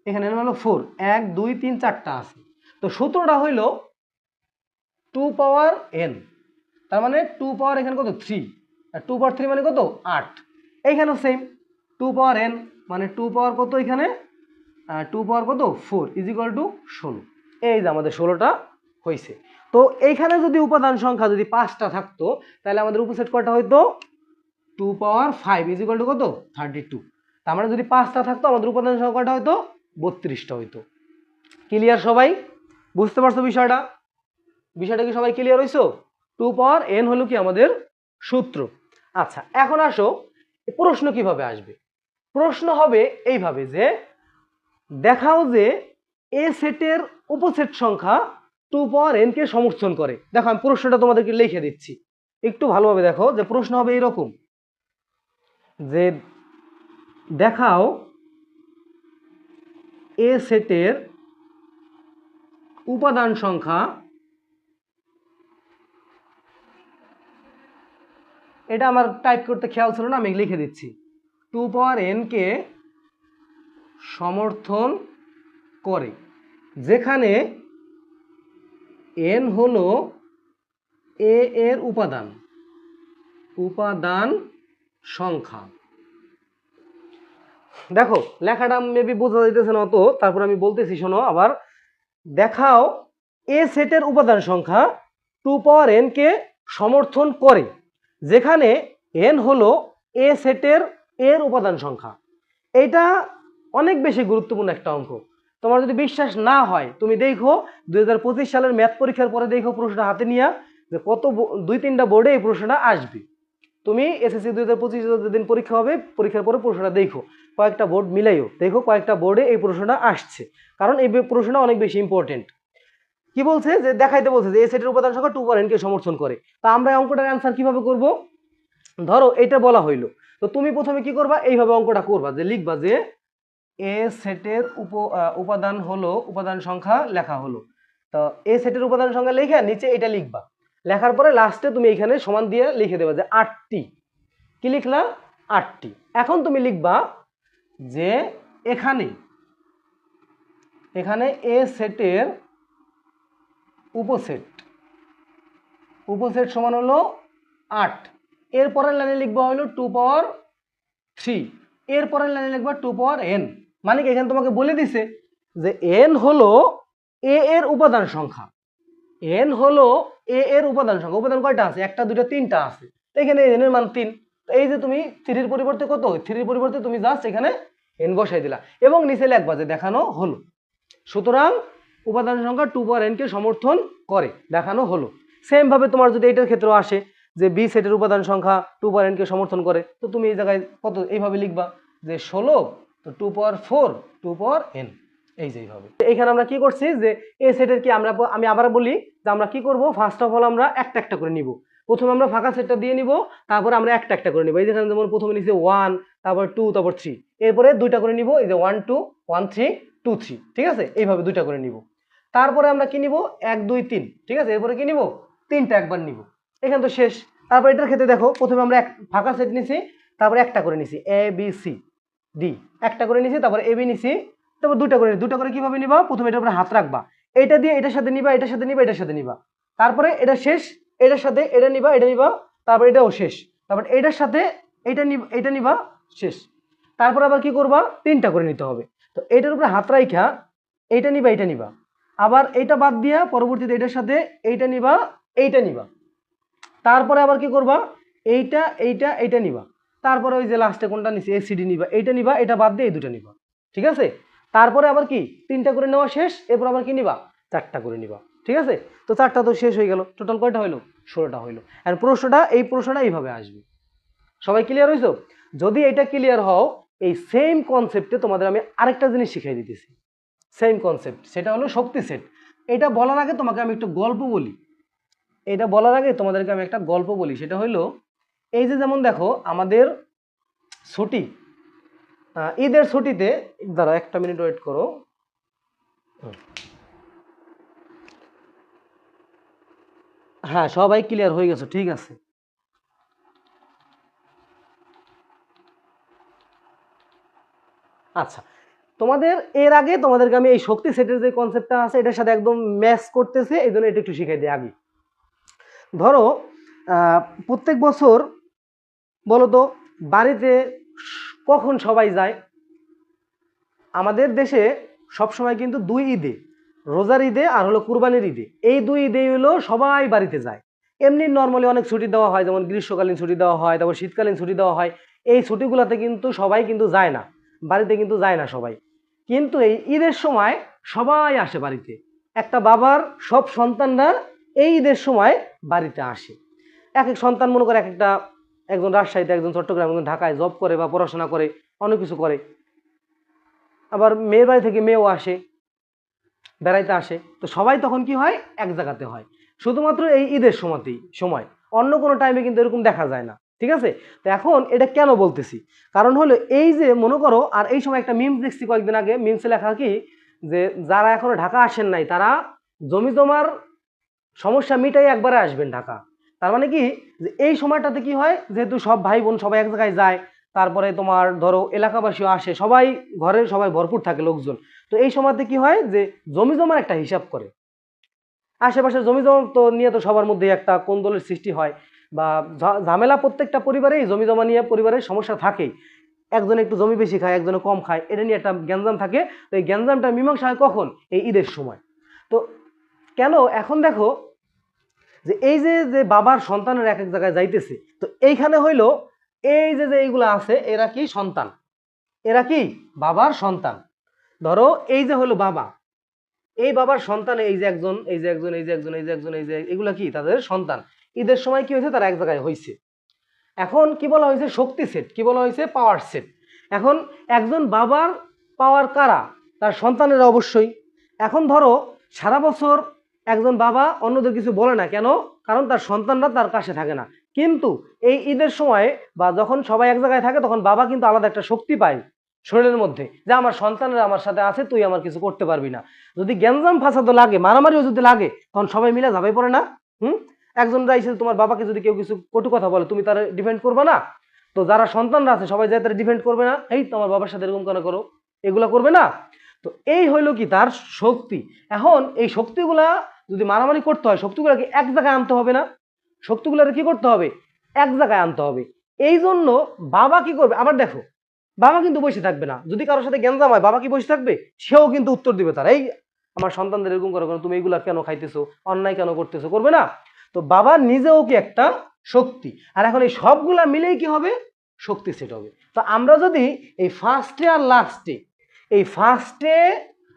এখানে এন এর মান হলো 4, 1 2 3 4টা আছে। তো সূত্রটা হইলো 2 পাওয়ার n, তার মানে 2 পাওয়ার এখানে কত 3, আর 2 পাওয়ার 3 মানে কত 8। এইখানেও সেম 2 পাওয়ার n মানে 2 পাওয়ার কত, এখানে 2 পাওয়ার কত 4 ইজ ইকুয়াল টু 16। এই যে আমাদের 16টা হয়েছে। তো এইখানে যদি উপাদান সংখ্যা যদি 5টা থাকতো তাহলে আমাদের উপসেট কয়টা হইতো, 2 পাওয়ার 5 ইজ ইকুয়াল টু কত 32। তার মানে যদি 5টা থাকতো আমাদের উপাদান সংখ্যা কয়টা হইতো 32টা হইতো। ক্লিয়ার সবাই, বুঝতে পারছো বিষয়টা? বিষয়টা কি সবাই ক্লিয়ার হইছো? 2 পাওয়ার n হলো কি আমাদের সূত্র। আচ্ছা এখন আসো প্রশ্ন কিভাবে আসবে। প্রশ্ন হবে এইভাবে যে দেখাও যে এ সেটের উপসেট সংখ্যা 2 পাওয়ার n কে সমর্থন করে। দেখো আমি প্রশ্নটা তোমাদেরকে লিখে দিচ্ছি, একটু ভালোভাবে দেখো। যে প্রশ্ন হবে এরকম যে দেখাও এ সেটের উপাদান সংখ্যা, এটা আমার টাইপ করতে খেয়াল ছিল না, আমি লিখে দিচ্ছি, 2 পাওয়ার n কে সমর্থন করে, যেখানে n হলো এ এর উপাদান সংখ্যা। দেখো লেখাটা মেবি বোঝা যাইতেছে না অত, তারপর আমি বলতেছি শোনো আবার। দেখাও এ সেটের উপাদান সংখ্যা 2 পাওয়ার n কে সমর্থন করে, যেখানে n হলো এ সেটের এর উপাদান সংখ্যা। এটা অনেক বেশি গুরুত্বপূর্ণ একটা অঙ্ক। তোমার যদি বিশ্বাস না হয় তুমি দেখো 2025 সালের ম্যাথ পরীক্ষার পরে দেখো প্রশ্নটা হাতে নিয়ে যে কত 2-3টা বোর্ডে এই প্রশ্নটা আসবে। তুমি এসএসসি 2025 যেদিন পরীক্ষা হবে পরীক্ষার পরে প্রশ্নটা দেখো, কয়েকটা বোর্ড মিলাইও দেখো কয়েকটা বোর্ডে এই প্রশ্নটা আসছে, কারণ এই প্রশ্নটা অনেক বেশি ইম্পর্টেন্ট। কি বলছে যে দেখাইতে বলছে যে এ সেটের উপাদান সংখ্যা 2 পাওয়ার n কে সমর্থন করে। তা আমরা এই অঙ্কটার অ্যান্সার কিভাবে করব, ধরো এটা বলা হইলো, তো তুমি প্রথমে কি করবা, এইভাবে অঙ্কটা করবা যে লিখবা যে এ সেটের উপাদান হলো উপাদান সংখ্যা লেখা হলো। তো এ সেটের উপাদান সংখ্যা লেখা নিচে এটা লিখবা, লেখার পরে লাস্টে তুমি এখানে সমান দিয়ে লিখে দেবা যে 8টি। কি লিখলা 8টি। এখন তুমি লিখবা যে এখানে এ সেটের উপসেট সমান হলো 8। এর পরের লাইনে লিখবা হলো 2 পাওয়ার 3, এর পরের লাইনে লিখবা 2 পাওয়ার n। মানে কি এখানে তোমাকে বলে দিছে যে n হলো এ এর উপাদান সংখ্যা, n হলো এ এর উপাদান সংখ্যা। উপাদান কয়টা আছে, 1টা 2টা 3টা আছে, তো এখানে n এর মান 3। তো এই যে তুমি 3 এর পরিবর্তে কত, 3 এর পরিবর্তে তুমি জাস্ট এখানে n বসাই দিলা এবং নিচে লিখবা যে দেখানো হলো। সুতরাং উপাদান সংখ্যা 2 পাওয়ার n কে সমর্থন করে, দেখানো হলো। সেম ভাবে তোমার যদি এটার ক্ষেত্রে আসে যে বি সেটের উপাদান সংখ্যা 2 পাওয়ার n কে সমর্থন করে, তো তুমি এই জায়গায় কত এইভাবে লিখবা যে 16, তো 2 পাওয়ার 4 2 পাওয়ার n, এই যে এইভাবে। এখানে আমরা কি করছি যে এ সেটের কি আমি আবার বলি যে আমরা কি করব, ফার্স্ট অফ অল আমরা একটা একটা করে নিব। প্রথমে আমরা ফাঁকা সেটটা দিয়ে নিব, তারপরে আমরা একটা একটা করে নিব। এই যেখানে যেমন প্রথমে নিচে 1, তারপর 2, তারপর 3, এরপরে দুইটা করে নিব, এই যে 1 2 1 3 2 3, ঠিক আছে, এইভাবে দুইটা করে নিব। তারপরে আমরা কি নিব 1 2 3, ঠিক আছে, এরপরে কি নিব 3টা একবার নিব, এখানে তো শেষ। তারপর এটার ক্ষেত্রে দেখো প্রথমে আমরা এক ফাঁকা সেট নিছি, তারপর একটা করে নিছি এ বি সি ডি, একটা করে নিছি, তারপর এ বি নিছি, তারপর দুটা করে কিভাবে নিবা, প্রথমে এটার উপরে হাত রাখবা, এটা দিয়ে এটার সাথে নিবা, এটার সাথে নিবা, এটার সাথে নিবা, তারপরে এটা শেষ, এটার সাথে এটা নিবা, এটা নিবা, তারপর এটাও শেষ, তারপর এটার সাথে এটা নিবা, শেষ। তারপর আবার কি করবা 3টা করে নিতে হবে। তো এটার উপরে হাত রাইখা এইটা নিবা, এটা নিবা, আবার এইটা বাদ দিয়া পরবর্তীতে এটার সাথে এইটা নিবা, এইটা নিবা, তারপরে আবার কি করবা এইটা এইটা এইটা নিবা, তারপরে ওই যে লাস্টে কোনটা নিছি এসিডি নিবা, এইটা নিবা, এটা বাদ দিয়ে এই দুটো নিবা, ঠিক আছে। তারপরে আবার কি 3টা করে নেওয়া শেষ, এরপর আবার কি নিবা 4টা করে নিবা, ঠিক আছে। তো 4টা তো শেষ হয়ে গেল, টোটাল কয়টা হইলো 16টা হইলো। আর প্রশ্নটা এইভাবে আসবে। সবাই ক্লিয়ার হইছো? যদি এটা ক্লিয়ার হও, এই সেম কনসেপ্টে তোমাদের আমি আরেকটা জিনিস শিখাই দিতেছি, সেম কনসেপ্ট, সেটা হলো শক্তি সেট। এটা বলার আগে তোমাকে আমি একটা গল্প বলি, এটা বলার আগে তোমাদেরকে আমি একটা গল্প বলি, সেটা হইলো এই যে যেমন দেখো আমাদের ছুটি, ঈদের ছুটিতে, দাঁড়াও 1 মিনিট ওয়েট করো, হ্যাঁ সবাই ক্লিয়ার হয়ে গেছে, ঠিক আছে। আচ্ছা, তোমাদের এর আগে তোমাদেরকে আমি এই শক্তি সেটের যে কনসেপ্টটা আছে এটার সাথে একদম ম্যাচ করতেছে, এই জন্য এটা একটু শিখাই দিই আগে। ধরো প্রত্যেক বছর বলো তো বাড়িতে কখন সবাই যায়? আমাদের দেশে সবসময় কিন্তু 2 ঈদে, রোজার ঈদে আর হলো কুরবানির ঈদে, এই 2 ঈদে হলো সবাই বাড়িতে যায়। এমনি নর্মালি অনেক ছুটি দেওয়া হয়, যেমন গ্রীষ্মকালীন ছুটি দেওয়া হয়, তারপর শীতকালীন ছুটি দেওয়া হয়। এই ছুটিগুলোতে কিন্তু সবাই কিন্তু যায় না, বাড়িতে কিন্তু যায় না সবাই, কিন্তু এই ঈদের সময় সবাই আসে বাড়িতে। একটা বাবার সব সন্তানরা এই ঈদের সময় বাড়িতে আসে। এক এক সন্তান মনে করে একজন রাজশাহীতে, একজন চট্টগ্রাম, একজন ঢাকায় জব করে বা পড়াশোনা করে, অনেক কিছু করে। আবার মেয়ের বাড়ি থেকে মেয়েও আসে, বেড়াইতে আসে। তো সবাই তখন কি হয় এক জায়গাতে হয়, শুধুমাত্র এই ঈদের সময়, অন্য কোনো টাইমে কিন্তু এরকম দেখা যায় না, ঠিক আছে। তো এখন এটা কেন বলতেছি, কারণ হলো এই যে মনে করো, আর এই সময় একটা মিমস দেখছি কয়েকদিন আগে, মিমসে লেখা কি যে যারা এখনো ঢাকা আসেন নাই তারা জমি জমার সমস্যা মিটাই একবারে আসবেন ঢাকা। তার মানে কি যে এই সময়টাতে কি হয়, যেহেতু সব ভাই বোন সবাই এক জায়গায় যায়, তারপরে তোমার ধরো এলাকাবাসীও আসে, সবাই ঘরে সবাই ভরপুর থাকে লোকজন। তো এই সময়তে কি হয় যে জমি জমার একটা হিসাব করে, আশেপাশে জমি জমা তো নিয়ে তো সবার মধ্যে একটা কোন্দলের সৃষ্টি হয় বা ঝামেলা, প্রত্যেকটা পরিবারেই জমি জমা নিয়ে পরিবারের সমস্যা থাকেই, একজন একটু জমি বেশি খায়, একজনে কম খায়, এটা নিয়ে একটা গ্যাঞ্জাম থাকে। তো এই গ্যাঞ্জামটা মীমাংসা হয় কখন, এই ঈদের সময়। তো কেন এখন দেখো যে এই যে যে বাবার সন্তানের এক এক জায়গায় যাইতেছে, তো এইখানে হইলো এই যে যে এইগুলা আছে এরা কি সন্তান, এরা কি বাবার সন্তান। ধরো এই যে হলো বাবা, এই বাবার সন্তান, এই যে একজন, এই যে একজন, এই যে একজন, এই যে একজন, এই যে এগুলা কি তাদের সন্তান। ঈদের সময় কি হয়েছে, তারা এক জায়গায় হয়েছে। এখন কি বলা হয়েছে শক্তি সেট, কি বলা হয়েছে পাওয়ার সেট। এখন একজন বাবার পাওয়ার কারা, তার সন্তানেরা অবশ্যই। এখন ধরো সারা বছর একজন বাবা অন্যদের কিছু বলে না, কেন? কারণ তার সন্তানরা তার কাছে থাকে না। কিন্তু এই ঈদের সময় বা যখন সবাই এক জায়গায় থাকে তখন বাবা কিন্তু আলাদা একটা শক্তি পায় শরীরের মধ্যে, যে আমার সন্তানরা আমার সাথে আছে, তুই আমার কিছু করতে পারবি না। যদি গ্যাঞ্জাম ফাসাদও লাগে, মারামারিও যদি লাগে, তখন সবাই মিলে ঝাঁপাই পড়ে না। একজন রাইসে তোমার বাবাকে যদি কেউ কিছু কটু কথা বলে, তুমি তার ডিফেন্ড করবে না? তো যারা সন্তানরা আছে সবাই যাই তারা ডিফেন্ড করবে না, এই তোমার বাবার সাথে এরকম কেন করো, এগুলা করবে না? তো এই হইলো কি তার শক্তি। এখন এই শক্তিগুলা যদি মারামারি করতে হয়, শক্তিগুলাকে এক জায়গায় আনতে হবে না? শক্তিগুলাকে কি করতে হবে, এক জায়গায় আনতে হবে। এই জন্য বাবা কি করবে, আবার দেখো বাবা কিন্তু বসে থাকবে না, যদি কারোর সাথে গ্যাঞ্জাম হয় বাবা কি বসে থাকবে? সেও কিন্তু উত্তর দিবে তার, এই আমার সন্তানদের এরকম করো কেন, তুমি এগুলা কেন খাইতেছো, অন্যায় কেন করতেছো, করবে না? তো বাবা নিজেও কি একটা শক্তি। আর এখন এই সবগুলা মিলেই কি হবে, শক্তি সেট হবে। তো আমরা যদি এই ফার্স্টে আর লাস্টে, এই ফার্স্টে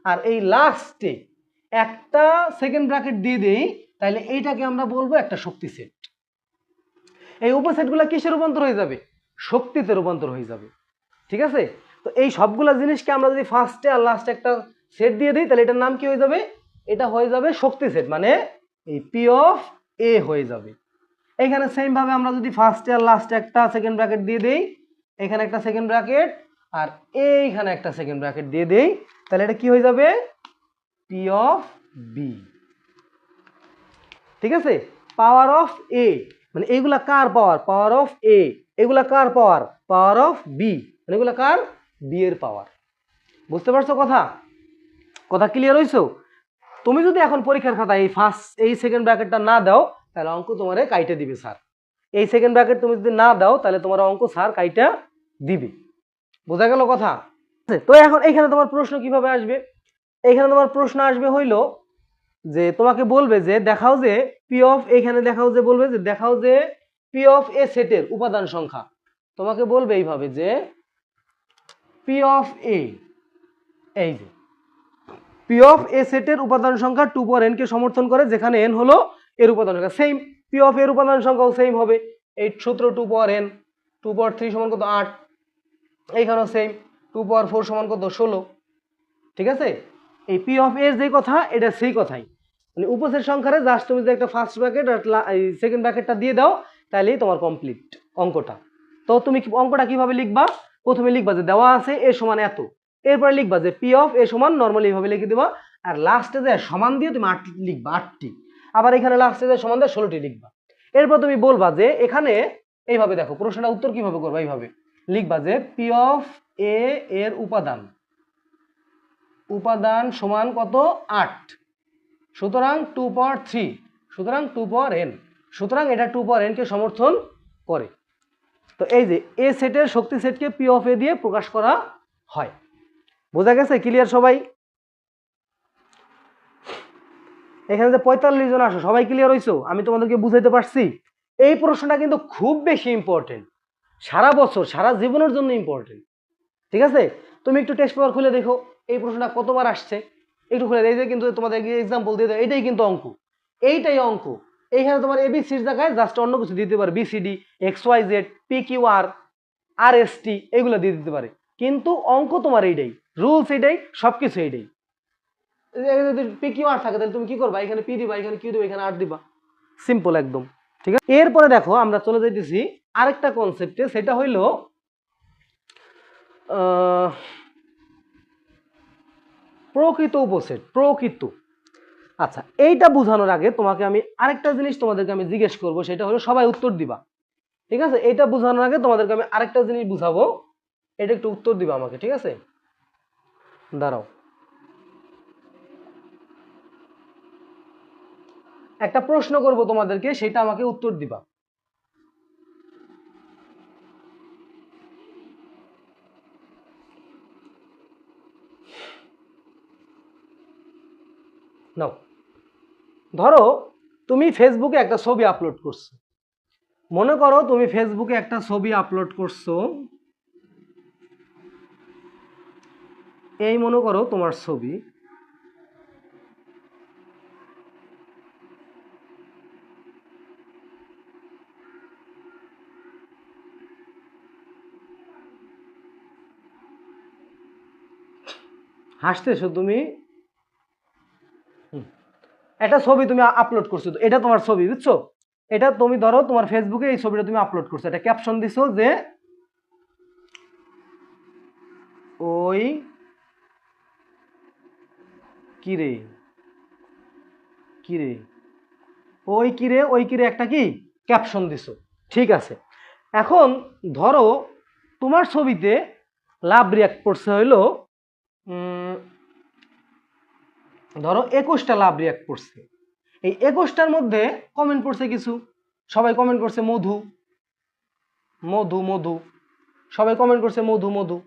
আর এই লাস্টে একটা সেকেন্ড ব্র্যাকেট দিয়ে দেই, তাহলে এইটাকে আমরা বলবো একটা শক্তি সেট। এই উপসেটগুলো কিসে রূপান্তর হয়ে যাবে, শক্তিতে রূপান্তর হয়ে যাবে, ঠিক আছে। তো এই সবগুলা জিনিসকে আমরা যদি ফার্স্টে আর লাস্টে একটা সেট দিয়ে দিই, তাহলে এটার নাম কি হয়ে যাবে, এটা হয়ে যাবে শক্তি সেট, মানে এই পি অফ এ হয়ে যাবে। এখানে সেম ভাবে আমরা যদি ফার্স্টে আর লাস্টে একটা সেকেন্ড ব্র্যাকেট দিয়ে দেই, এখানে একটা সেকেন্ড ব্র্যাকেট, আর এইখানে একটা সেকেন্ড ব্র্যাকেট দিয়ে দেই, তাহলে এটা কি হয়ে যাবে পি অফ বি। ঠিক আছে, পাওয়ার অফ এ মানে এইগুলা কার পাওয়ার, পাওয়ার অফ এ, এগুলা কার পাওয়ার, পাওয়ার অফ বি, মানে এগুলা কার, বি এর পাওয়ার। বুঝতে পারছো কথা, কথা ক্লিয়ার হইছো? তুমি যদি এখন পরীক্ষার খাতায় এই ফার্স্ট এই সেকেন্ড ব্র্যাকেটটা না দাও তাহলে অঙ্ক তোমারে কাইটে দিবে স্যার। এই সেকেন্ড ব্র্যাকেট তুমি যদি না দাও তাহলে তোমার অঙ্ক স্যার কাইটা দিবে। বোঝা গেল কথা? তো এখন এখানে তোমার প্রশ্ন কিভাবে আসবে, এখানে তোমার প্রশ্ন আসবে হইলো যে তোমাকে বলবে যে দেখাও যে পি অফ, এখানে দেখাও যে বলবে যে দেখাও যে পি অফ এ সেটের উপাদান সংখ্যা। তোমাকে বলবে এইভাবে যে পি অফ এ, এই যে পি অফ এ সেটের উপাদান সংখ্যা 2 পর n কে সমর্থন করে, যেখানে n হলো এর উপাদান সংখ্যা। সেম পি অফ এর উপাদান সংখ্যাও সেম হবে, এই সূত্র 2 পর n, 2 পর 3 সমান কত 8, এইখানেও সেম 2 পর 4 সমান কত 16। ঠিক আছে, এই পি অফ এর যে কথা এটা সেই কথাই, মানে উপসেট সংখ্যারে জাস্ট তুমি যে একটা ফার্স্ট ব্র্যাকেট আর সেকেন্ড ব্র্যাকেটটা দিয়ে দাও তাহলেই তোমার কমপ্লিট অঙ্কটা। তো তুমি অঙ্কটা কিভাবে লিখবা, প্রথমে লিখবা যে দেওয়া আছে এ সমান এত, এরপরে লিখবা যে পি অফ এ সমান নর্মালি এইভাবে লিখে দিবা, আর লাস্টে যে সমান দিয়ে তুমি 8 লিখবা, 8টি, আবার এখানে লাস্টে যে সমান দিয়ে 16টি লিখবা। এরপর তুমি বলবা যে এখানে এইভাবে দেখো প্রশ্নটা উত্তর কিভাবে করবা, এইভাবে লিখবা যে পি অফ এ এর উপাদান, উপাদান সমান কত 8, সুতরাং 2 পাওয়ার 3, সুতরাং 2 পাওয়ার n, সুতরাং এটা 2 পাওয়ার n কে সমর্থন করে। তো এই যে এ সেটের শক্তি সেটকে পি অফ এ দিয়ে প্রকাশ করা হয়। বোঝা গেছে, ক্লিয়ার সবাই? এখানে যে 45 জন আসো সবাই ক্লিয়ার হইছো? আমি তোমাদেরকে বুঝাইতে পারছি? এই প্রশ্নটা কিন্তু খুব বেশি ইম্পর্টেন্ট, সারা বছর সারা জীবনের জন্য ইম্পর্টেন্ট। ঠিক আছে, তুমি একটু টেস্ট পেপার খুলে দেখো এই প্রশ্নটা কতবার আসছে, একটু খুলে এই যে কিন্তু তোমাদের এক্সাম্পল দিয়ে দাও, এটাই কিন্তু অঙ্ক, এইটাই অঙ্ক। এইখানে তোমার এবিসির জায়গায় জাস্ট অন্য কিছু দিতে পারে, BCD, X Y Z, P Q R, R S T এগুলো দিয়ে দিতে পারে, কিন্তু অঙ্ক তোমার এইটাই, রুলস এইটাই, সবকিছু এইটাই। যদি পি কিউ আর থাকে তাহলে তুমি কি করবা, এখানে পি দিবা, এখানে কিউ দিবা, এখানে আর দিবা, সিম্পল একদম। ঠিক আছে, এরপরে দেখো আমরা চলে যাইতেছি আরেকটা কনসেপ্টে, সেটা হইলো প্রকৃত উপসেট, প্রকৃত। আচ্ছা, এইটা বোঝানোর আগে তোমাকে আমি আরেকটা জিনিস তোমাদেরকে আমি জিজ্ঞেস করব, সেটা হলো সবাই উত্তর দিবা। ঠিক আছে, এইটা বোঝানোর আগে তোমাদেরকে আমি আরেকটা জিনিস বুঝাবো, এটা একটু উত্তর দিবা আমাকে। ঠিক আছে, দাঁড়াও, একটা প্রশ্ন করব তোমাদেরকে, সেটা আমাকে উত্তর দিবা। নাও, ধরো তুমি ফেসবুকে একটা ছবি আপলোড করছো, মনে করো তুমি ফেসবুকে একটা ছবি আপলোড করছো, এই মনে করো তোমার ছবি, হাসতেছো তুমি, একটা ছবি তুমি আপলোড করছো, এটা তোমার ছবি, বুঝছো? এটা তুমি ধরো তোমার ফেসবুকে এই ছবিটা তুমি আপলোড করছো, এটা ক্যাপশন দিছো যে ওই কিরে, কিরে, ওই কিরে, ওই কিরে, একটা কি ক্যাপশন দিছো। ঠিক আছে, এখন ধরো তোমার ছবিতে লাভ রিয়াক্ট করছে হইলো ধরো 21টা লাভ রিয়াক্ট করছে, এই 21টার মধ্যে কমেন্ট করছে কিছু, সবাই কমেন্ট করছে মধু মধু মধু, সবাই কমেন্ট করছে মধু মধু।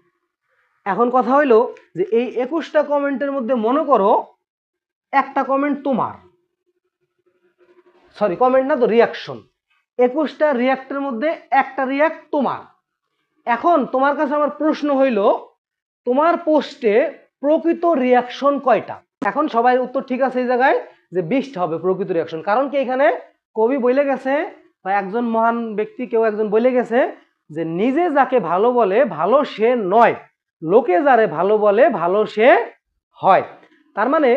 এখন কথা হইলো যে এই 21টা কমেন্টের মধ্যে মনে করো একটা কমেন্ট তোমার, সরি কমেন্ট না তো রিয়াকশন, 21টা রিয়াক্টের মধ্যে একটা রিয়াক্ট তোমার। এখন তোমার কাছে আমার প্রশ্ন হইলো তোমার পোস্টে প্রকৃত রিয়াকশন কয়টা? এখন সবাই উত্তর ঠিক আছে এই জায়গায় যে 20টা হবে প্রকৃত রিয়াকশন, কারণ কি এখানে কবি বলে গেছে বা একজন মহান ব্যক্তি কেউ একজন বলে গেছে যে নিজে যাকে ভালো বলে ভালো সে নয়, লোকে যারে ভালো বলে ভালো সে হয়। তার মানে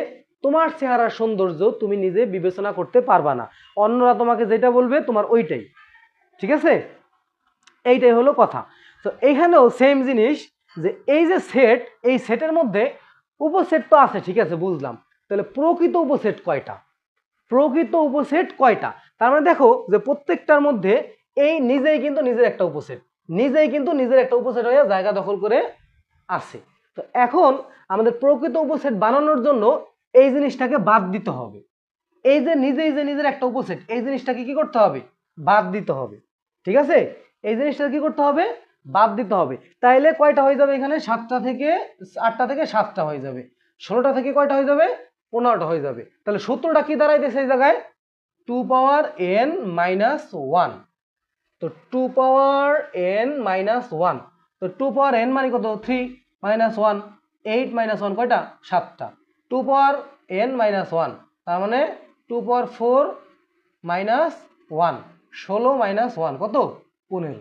তোমার চেহারার সৌন্দর্য তুমি নিজে বিবেচনা করতে পারবা না, অন্যরা তোমাকে যেটা বলবে তোমার ওইটাই। ঠিক আছে, এইটাই হলো কথা। তো এইখানেও সেম জিনিস যে এই যে সেট, এই সেটের মধ্যে উপসেট তো আছে, ঠিক আছে বুঝলাম, তাহলে প্রকৃত উপসেট কয়টা, প্রকৃত উপসেট কয়টা? তার মানে দেখো যে প্রত্যেকটার মধ্যে এই নিজেই কিন্তু নিজের একটা উপসেট, নিজেই কিন্তু নিজের একটা উপসেট হয়ে জায়গা দখল করে আছে। তো এখন আমাদের প্রকৃত উপসেট বানানোর জন্য এই জিনিসটাকে বাদ দিতে হবে, এই যে নিজেই যে নিজের একটা উপসেট, এই জিনিসটাকে কি করতে হবে, বাদ দিতে হবে, ঠিক আছে, এই জিনিসটা কি করতে হবে, বাদ দিতে হবে। তাইলে কয়টা হয়ে যাবে এখানে, 7টা থেকে 8টা থেকে 7টা হয়ে যাবে, 16টা থেকে কয়টা হয়ে যাবে, 15টা হয়ে যাবে। তাহলে সূত্রটা কি দাঁড়াইতেছে এই জায়গায়, 2 পাওয়ার n মাইনাস 1। তো 2 পাওয়ার n মাইনাস 1, তো 2 পাওয়ার n মানে কত, 3 মাইনাস 1, 8 মাইনাস 1 কয়টা, 7টা। 2 পাওয়ার n মাইনাস 1 তার মানে 2 পাওয়ার 4 মাইনাস 1, 16 মাইনাস 1 কত, 15।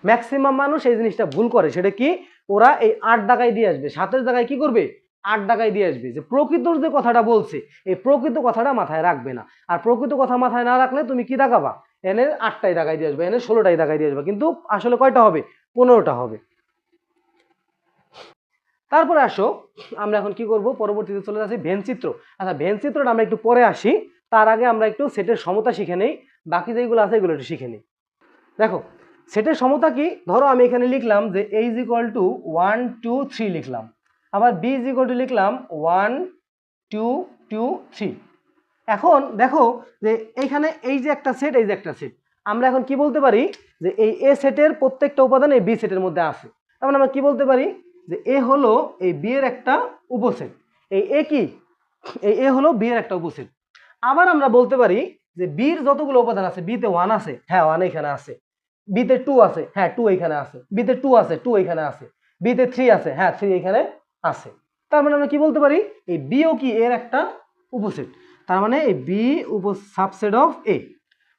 ম্যাক্সিমাম মানুষ এই জিনিসটা ভুল করে, সেটা কি, ওরা এই 8 ডাকায় দিয়ে আসবে, 7-এর জায়গায় কি করবে, 8 ডাকায় দিয়ে আসবে। যে প্রকৃতর যে কথাটা বলছে, এই প্রকৃত কথাটা মাথায় রাখবে না, আর প্রকৃত কথা মাথায় না রাখলে তুমি কি দাগাবা, এনে 8টাই দাগায় দিয়ে আসবে, এনে 16টাই দাগায় দিয়ে আসবে, কিন্তু আসলে কয়টা হবে, 15টা হবে। তারপরে আসো আমরা এখন কি করব, পরবর্তীতে চলে যাচ্ছি ভেন চিত্র। আচ্ছা ভেন চিত্রটা আমরা একটু পরে আসি, তার আগে আমরা একটু সেটের সমতা শিখে নেই, বাকি যেগুলো আছে এগুলো একটু শিখে নিই। দেখো সেটের সমতা কি, ধরো আমি এখানে লিখলাম যে a ইজ ইকুয়াল টু 1 2 3 লিখলাম, আবার b ইজ ইকুয়াল টু লিখলাম 1 2 2 3। এখন দেখো যে এইখানে এই যে একটা সেট, এই যে একটা সেট, আমরা এখন কি বলতে পারি যে এই এ সেটের প্রত্যেকটা উপাদান এই বি সেটের মধ্যে আছে। তার মানে আমরা কি বলতে পারি যে এ হলো এই বি এর একটা উপসেট, এই এ কি, এই এ হলো বি এর একটা উপসেট। আবার আমরা বলতে পারি যে বির যতগুলো উপাদান আছে, বিতে 1 আছে, হ্যাঁ 1 এখানে আছে, বিতে 2 আছে, হ্যাঁ 2 এখানে আছে, বিতে 2 আছে, 2 এখানে আছে, বিতে 3 আছে, হ্যাঁ 3 এখানে আছে। তার মানে আমরা কি বলতে পারি, এই বিও কি এর একটা উপসেট, তার মানে এই বি উপ সাবসেট অফ এ।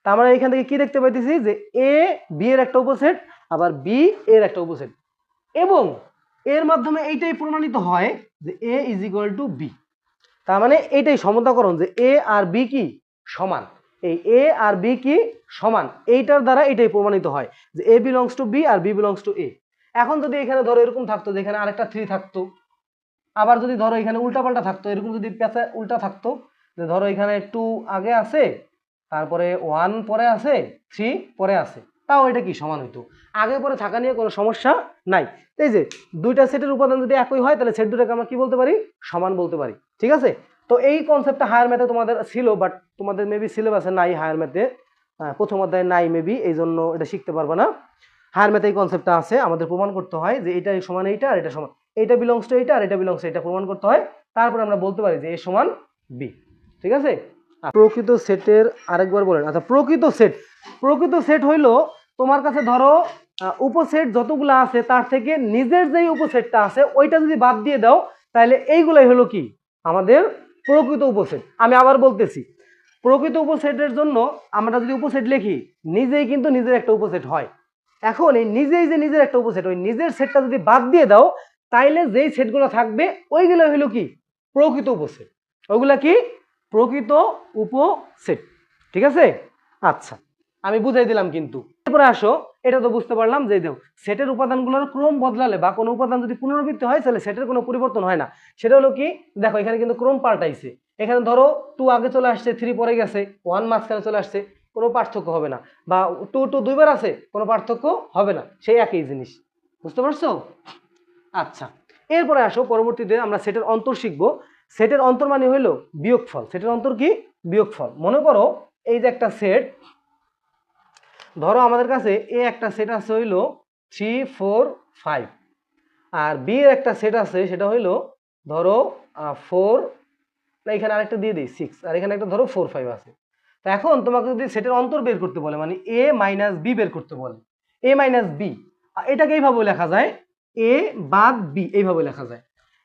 তার মানে এখান থেকে কি দেখতে পাইতেছি যে এ বি এর একটা উপসেট, আবার বি এর একটা উপসেট, এবং এর মাধ্যমে এইটাই প্রমাণিত হয় যে এ ইজ ইকুয়াল টু বি। তার মানে এইটাই সমতাকরণ যে এ আর বি কি সমান, এই এ আর বি কি সমান, এইটার দ্বারা এটাই প্রমাণিত হয় যে এ বিলংস টু বি আর বি বিলংস টু এ। এখন যদি এখানে ধরো এরকম থাকতো যে এখানে আরেকটা 3 থাকতো, আবার যদি ধরো এখানে উল্টাপাল্টা থাকতো, এরকম যদি পেঁচা উল্টা থাকতো, যে ধরো এখানে 2 আগে আছে, তারপরে 1 পরে আছে, 3 পরে আছে, তাও এটা কি সমান হইতো, আগে পরে থাকা নিয়ে কোনো সমস্যা নাই। এই যে দুইটা সেটের উপাদান যদি একই হয়, তাহলে সেট দুটাকে আমরা কি বলতে পারি, সমান বলতে পারি, ঠিক আছে। তো এই কনসেপ্টটা হায়ার ম্যাথে তোমাদের ছিল, বাট তোমাদের মেবি সিলেবাসে নাই হায়ার ম্যাথে, প্রথম অধ্যায়ে নাই মেবি, এই জন্য এটা শিখতে পারবে না। হায়ার ম্যাথে এই কনসেপ্টটা আছে, আমাদের প্রমাণ করতে হয় যে এটা সমান এইটা আর এটা সমান, এইটা বিলংস টু এইটা আর এটা বিলংস টু এটা প্রমাণ করতে হয়, তারপরে আমরা বলতে পারি যে এ সমান বি, ঠিক আছে। প্রকৃত সেটের আরেকবার বলেন। আচ্ছা প্রকৃত সেট, প্রকৃত সেট হইল তোমার কাছে ধরো উপসেট যতগুলো আছে তার থেকে নিজের যেই উপসেটটা আছে ওইটা যদি বাদ দিয়ে দাও, তাহলে এইগুলাই হলো কি আমাদের প্রকৃত উপসেট। আমি আবার বলতেছি, প্রকৃত উপসেটের জন্য আমরা যদি উপসেট লিখি, নিজেই কিন্তু নিজের একটা উপসেট হয়। এখন এই নিজেই যে নিজের একটা উপসেট, ওই নিজের সেটটা যদি বাদ দিয়ে দাও, তাইলে যেই সেটগুলো থাকবে ওইগুলো হলো কি প্রকৃত উপসেট, ওইগুলা কি প্রকৃত উপসেট, ঠিক আছে। আচ্ছা আমি বুঝাই দিলাম কিন্তু। এরপরে আসো, এটা তো বুঝতে পারলাম যে দেখো সেটের উপাদানগুলোর ক্রম বদলালে বা কোনো উপাদান যদি পুনরাবৃত্তি হয় তাহলে সেটের কোনো পরিবর্তন হয় না। সেটা হলো কি, দেখো এখানে কিন্তু ক্রম পাল্টাইছে, এখানে ধরো 2 আগে চলে আসছে, 3 পরে গেছে, 1 মাঝখানে চলে আসছে, কোনো পার্থক্য হবে না, বা 2 2 দুইবার আছে, কোনো পার্থক্য হবে না, সেই একই জিনিস, বুঝতে পারছো। আচ্ছা এরপরে আসো, পরবর্তীতে আমরা সেটের অন্তর শিখবো। সেটের অন্তর মানে হইলো বিয়োগফল। সেটের অন্তর কি, বিয়োগফল। মনে করো এই যে একটা সেট, ধরো আমাদের কাছে এ একটা সেট আছে হইলো 3 4 5, আর বি এর একটা সেট আছে সেটা হইলো ধরো 4, এখানে আরেকটা দিয়ে দিই 6, আর এখানে একটা ধরো 4 5 আছে। তো এখন তোমাকে যদি সেটের অন্তর বের করতে বলে, মানে এ মাইনাস বি বের করতে বলে, এ মাইনাস বি, এটাকে এইভাবে লেখা যায় এ বাদ বি, এইভাবে লেখা যায়,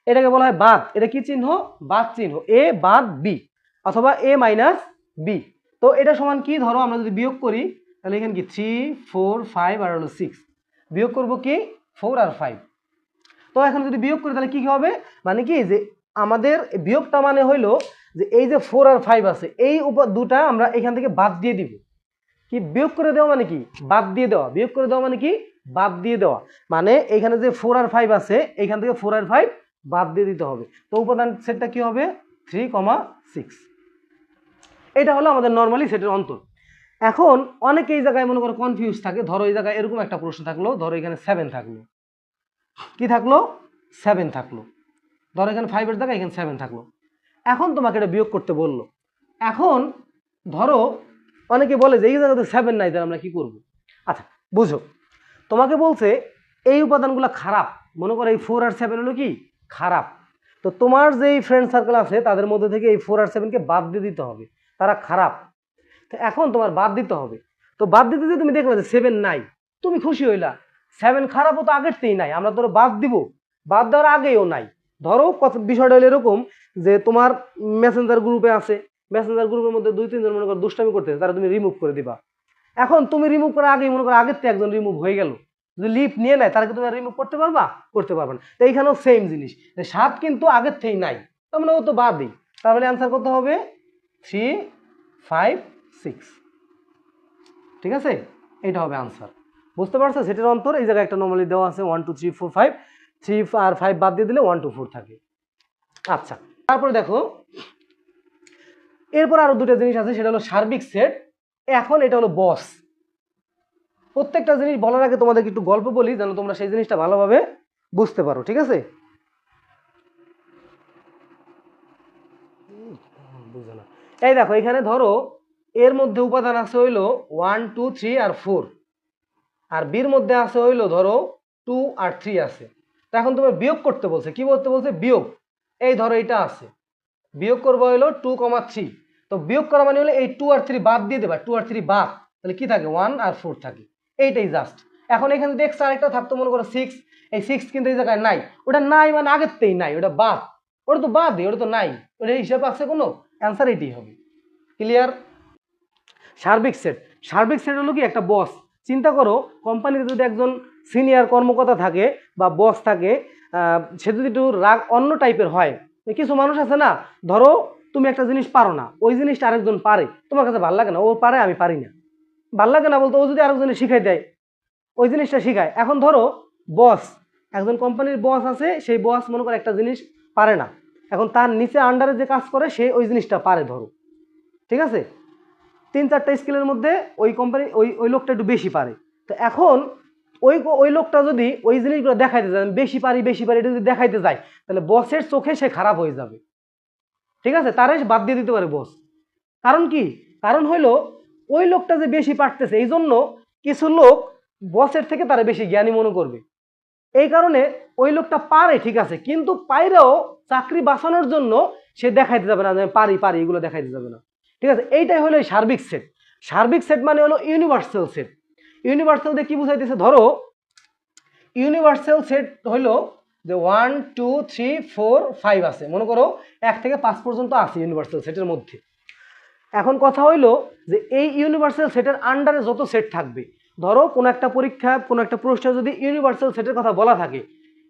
এটাকে বলা হয় বাদ। এটা কি চিহ্ন, বাদ চিহ্ন, এ বাদ বি অথবা এ মাইনাস বি। তো এটা সমান কি, ধরো আমরা যদি বিয়োগ করি তাহলে এখানে কি 3 4 5 আর হলো 6, বিয়োগ করব কি 4 আর 5। তো এখন যদি বিয়োগ করি তাহলে কি হবে, মানে কি যে আমাদের বিয়োগটা মানে হইলো যে এই যে 4 আর 5 আছে এই দুটা আমরা এখান থেকে বাদ দিয়ে দিব। কি বিয়োগ করে দেওয়া মানে কি, বাদ দিয়ে দেওয়া, বিয়োগ করে দেওয়া মানে কি বাদ দিয়ে দেওয়া, মানে এখানে যে 4 আর 5 আছে এখান থেকে 4 আর 5 বাদ দিয়ে দিতে হবে। তো উপাদান সেটটা কি হবে 3,6। এটা হলো আমাদের নর্মালি সেটের অন্তর। এখন অনেকে এই জায়গায় মনে করো কনফিউজ থাকে, ধরো এই জায়গায় এরকম একটা প্রশ্ন থাকলো, ধরো এখানে 7 থাকলো, কি থাকলো 7 থাকলো, ধরো এখানে 5 এর জায়গায় এখানে 7 থাকলো। এখন তোমাকে এটা বিয়োগ করতে বললো। এখন ধরো অনেকে বলে যে এই জায়গাতে 7 নাই, তাহলে আমরা কি করব? আচ্ছা বুঝো, তোমাকে বলছে এই উপাদানগুলো খারাপ, মনে করো এই 4 আর 7 হলো কি খারাপ। তো তোমার যেই ফ্রেন্ড সার্কেল আছে তাদের মধ্যে থেকে এই 4 আর 7কে বাদ দিয়ে দিতে হবে, তারা খারাপ। তো এখন তোমার বাদ দিতে হবে। তো বাদ দিতে দিয়ে তুমি দেখলে যে 7 নাই, তুমি খুশি হইলা, 7 খারাপও তো আগেরতেই নাই, আমরা ধরো বাদ দিব, বাদ দেওয়ার আগেও নাই। ধরো বিষয়টা হলো এরকম যে তোমার মেসেঞ্জার গ্রুপে আছে, মেসেঞ্জার গ্রুপের মধ্যে 2-3 জন মনে করো দুষ্টামি করতেছে, তারা তুমি রিমুভ করে দিবা। এখন তুমি রিমুভ করার আগেই মনে করো আগের থেকে একজন রিমুভ হয়ে গেল, যদি লিভ নিয়ে নেয় তাহলে তুমি রিমুভ করতে পারবা? করতে পারবে না। তো এইখানেও সেম জিনিস, 7 কিন্তু আগের থেকেই নাই, তার মানে ও তো বাদ দিই, তাহলে অ্যান্সার কত হবে 3, 5, 6। ঠিক আছে, এটা হবে আনসার। বুঝতে পারছো সেটার অন্তর এই জায়গায় একটা নরমালি দেওয়া আছে 1 2 3 4 5, 3 আর 5 বাদ দিয়ে দিলে 1 2 4 থাকে। আচ্ছা তারপরে দেখো এরপর আরো দুটো জিনিস আছে, সেটা হলো সার্বিক সেট, এখন এটা হলো বস। প্রত্যেকটা জিনিস বলার আগে তোমাদেরকে একটু গল্প বলি যেন তোমরা সেই জিনিসটা ভালোভাবে বুঝতে পারো। ঠিক আছে, বুঝো না, এই দেখো এখানে ধরো এর মধ্যে উপাদান আছে হইলো 1 2 3 আর 4, আর বির মধ্যে আছে হইলো ধরো 2 আর 3 আছে। তো এখন তুমি বিয়োগ করতে বলছে, কি বলতে বলছে বিয়োগ, এই ধরো এটা আছে, বিয়োগ করবো হইলো 2,3। তো বিয়োগ করা মানে হলো এই 2 আর 3 বাদ দিয়ে দেবা, 2 আর 3 বাদ, তাহলে কি থাকে 1 আর 4 থাকে, এইটাই জাস্ট। এখন এখানে যদি এক্সট্রা আরেকটা থাকতো মনে করো 6, এই 6 কিন্তু এই জায়গায় নাই, ওটা নাই মানে আগের থেকেই নাই, ওটা বাদ, ওটা তো বাদ দিই, ওটা তো নাই, ওটা হিসাব আছে কোনো, অ্যান্সার এটাই হবে। ক্লিয়ার? সার্বিক সেট, সার্বিক সেট হলো কি একটা বস। চিন্তা করো কোম্পানিতে যদি একজন সিনিয়র কর্মকর্তা থাকে বা বস থাকে, সে যদি একটু রাগ অন্য টাইপের হয়, কিছু মানুষ আছে না, ধরো তুমি একটা জিনিস পারো না, ওই জিনিসটা আরেকজন পারে, তোমার কাছে ভালো লাগে না, ও পারে আমি পারি না, ভালো লাগে না বলতে ও যদি আরেকজনে শিখাই দেয়, ওই জিনিসটা শিখায়। এখন ধরো বস, একজন কোম্পানির বস আছে, সেই বস মনে করে একটা জিনিস পারে না, এখন তার নিচে আন্ডারে যে কাজ করে সে ওই জিনিসটা পারে ধরো, ঠিক আছে, 3-4টা স্কিলের মধ্যে ওই কোম্পানি ওই লোকটা একটু বেশি পারে। তো এখন ওই লোকটা যদি ওই জিনিসগুলো দেখাইতে যায়, বেশি পারি এটা যদি দেখাইতে যায়, তাহলে বসের চোখে সে খারাপ হয়ে যাবে। ঠিক আছে, তারে বাদ দিয়ে দিতে পারে বস। কারণ কি? কারণ হইলো ওই লোকটা যে বেশি পারতেছে, এই জন্য কিছু লোক বসের থেকে তারা বেশি জ্ঞানী মনে করবে। এই কারণে ওই লোকটা পারে ঠিক আছে, কিন্তু পাইরেও চাকরি বাঁচানোর জন্য সে দেখাইতে যাবে না, পারি এগুলো দেখাইতে যাবে না। ঠিক আছে, এইটাই হলো সার্বিক সেট। সার্বিক সেট মানে হলো ইউনিভার্সাল সেট। ইউনিভার্সাল দিয়ে কি বুঝাইতেছে, ধরো ইউনিভার্সাল সেট হইলো যে 1 2 3 4 5 আছে, মনে করো 1 থেকে 5 পর্যন্ত আছে ইউনিভার্সাল সেটের মধ্যে। এখন কথা হইলো যে এই ইউনিভার্সাল সেটের আন্ডারে যত সেট থাকবে, ধরো কোনো একটা পরীক্ষা কোনো একটা প্রশ্নে যদি ইউনিভার্সাল সেটের কথা বলা থাকে,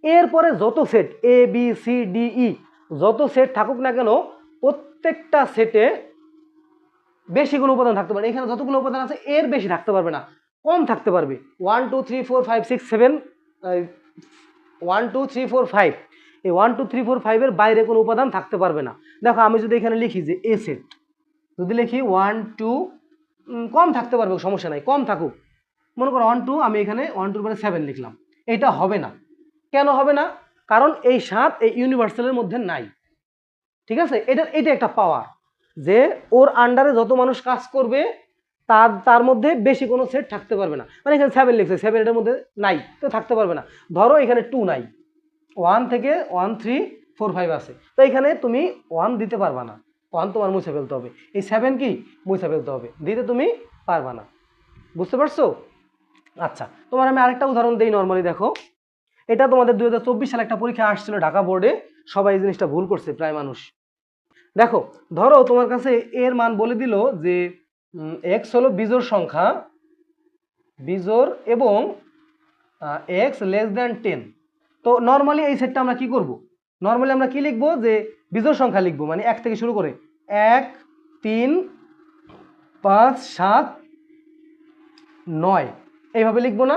এরপরে যত set A B C D E যত সেট থাকুক না কেন, প্রত্যেকটা সেটে বেশি কোনো উপাদান থাকতে পারে, এখানে যতগুলো উপাদান আছে এর বেশি থাকতে পারবে না, কম থাকতে পারবে। 1 2 3 4 5 6 7 1 2 3 4 5, এই 1 2 3 4 5 এর বাইরে কোনো উপাদান থাকতে পারবে না। দেখো আমি যদি এখানে লিখি যে এ সেট, যদি লিখি 1 2, কম থাকতে পারবে, সমস্যা নাই, কম থাকুক, মনে করো 1 2, আমি এখানে 1 2 পরে 7 লিখলাম, এটা হবে না। কেন হবে না? কারণ এই 7 এই ইউনিভার্সালের মধ্যে নাই। ঠিক আছে, এটা একটা পাওয়ার যে ওর আন্ডারে যত মানুষ কাজ করবে তার মধ্যে বেশি কোনো সেট থাকতে পারবে না। মানে এখানে 7 লিখছে, 7 এটার মধ্যে নাই, তো থাকতে পারবে না। ধরো এখানে 2 নাই, 1 থেকে 1 3 4 5 আছে, তো এখানে তুমি 1 দিতে পারবা না, 1 তোমার মুছে ফেলতে হবে, এই 7 কি মুছে ফেলতে হবে, দিতে তুমি পারবা না। বুঝতে পারছো? আচ্ছা, তোমার আমি আরেকটা উদাহরণ দেই। নর্মালি দেখো, এটা তোমাদের 2024 সালে একটা পরীক্ষা আসছিল ঢাকা বোর্ডে, সবাই এই জিনিসটা ভুল করছে প্রায় মানুষ। দেখো ধরো তোমার কাছে এর মান বলে দিল যে এক্স হলো বিজোড় সংখ্যা, বিজোড় এবং এক্স লেস দ্যান 10। তো নর্মালি এই সেটটা আমরা কি করব? নর্মালি আমরা কি লিখবো, যে বিজোড় সংখ্যা লিখবো, মানে 1 থেকে শুরু করে 1 3 5 7 9 এইভাবে লিখবো না?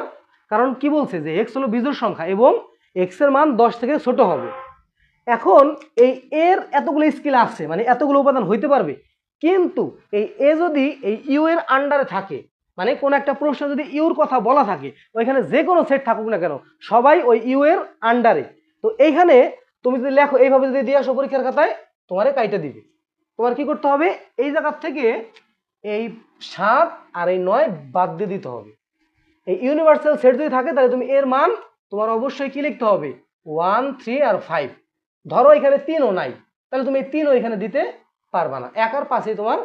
কারণ কি বলছে যে এক্স হলো বিজোড় সংখ্যা এবং এক্স এর মান 10 থেকে ছোট হবে। এখন এই এর এতগুলো স্কেল আছে, মানে এতগুলো উপাদান হইতে পারবে, কিন্তু এই এ যদি এই ইউ এর আন্ডারে থাকে, মানে কোন একটা প্রশ্ন যদি ইউর কথা বলা থাকে, ওইখানে যে কোনো সেট থাকুক না কেন সবাই ওই ইউ এর আন্ডারে। তো এইখানে তুমি যদি লেখো এইভাবে যদি দিয়ে আসো পরীক্ষার খাতায়, তোমারে কাইটা দিবে। তোমার কি করতে হবে, এই জায়গা থেকে এই 7 আর এই 9 বাদ দিয়ে দিতে হবে। এই ইউনিভার্সাল সেট যদি থাকে তাহলে তুমি এর মান তোমার অবশ্যই কি লিখতে হবে, 1 3 আর 5। ধরো এখানে 3ও নাই, তাহলে তুমি এই 3ও এখানে দিতে পারবা না, 1 আর 5ই তোমার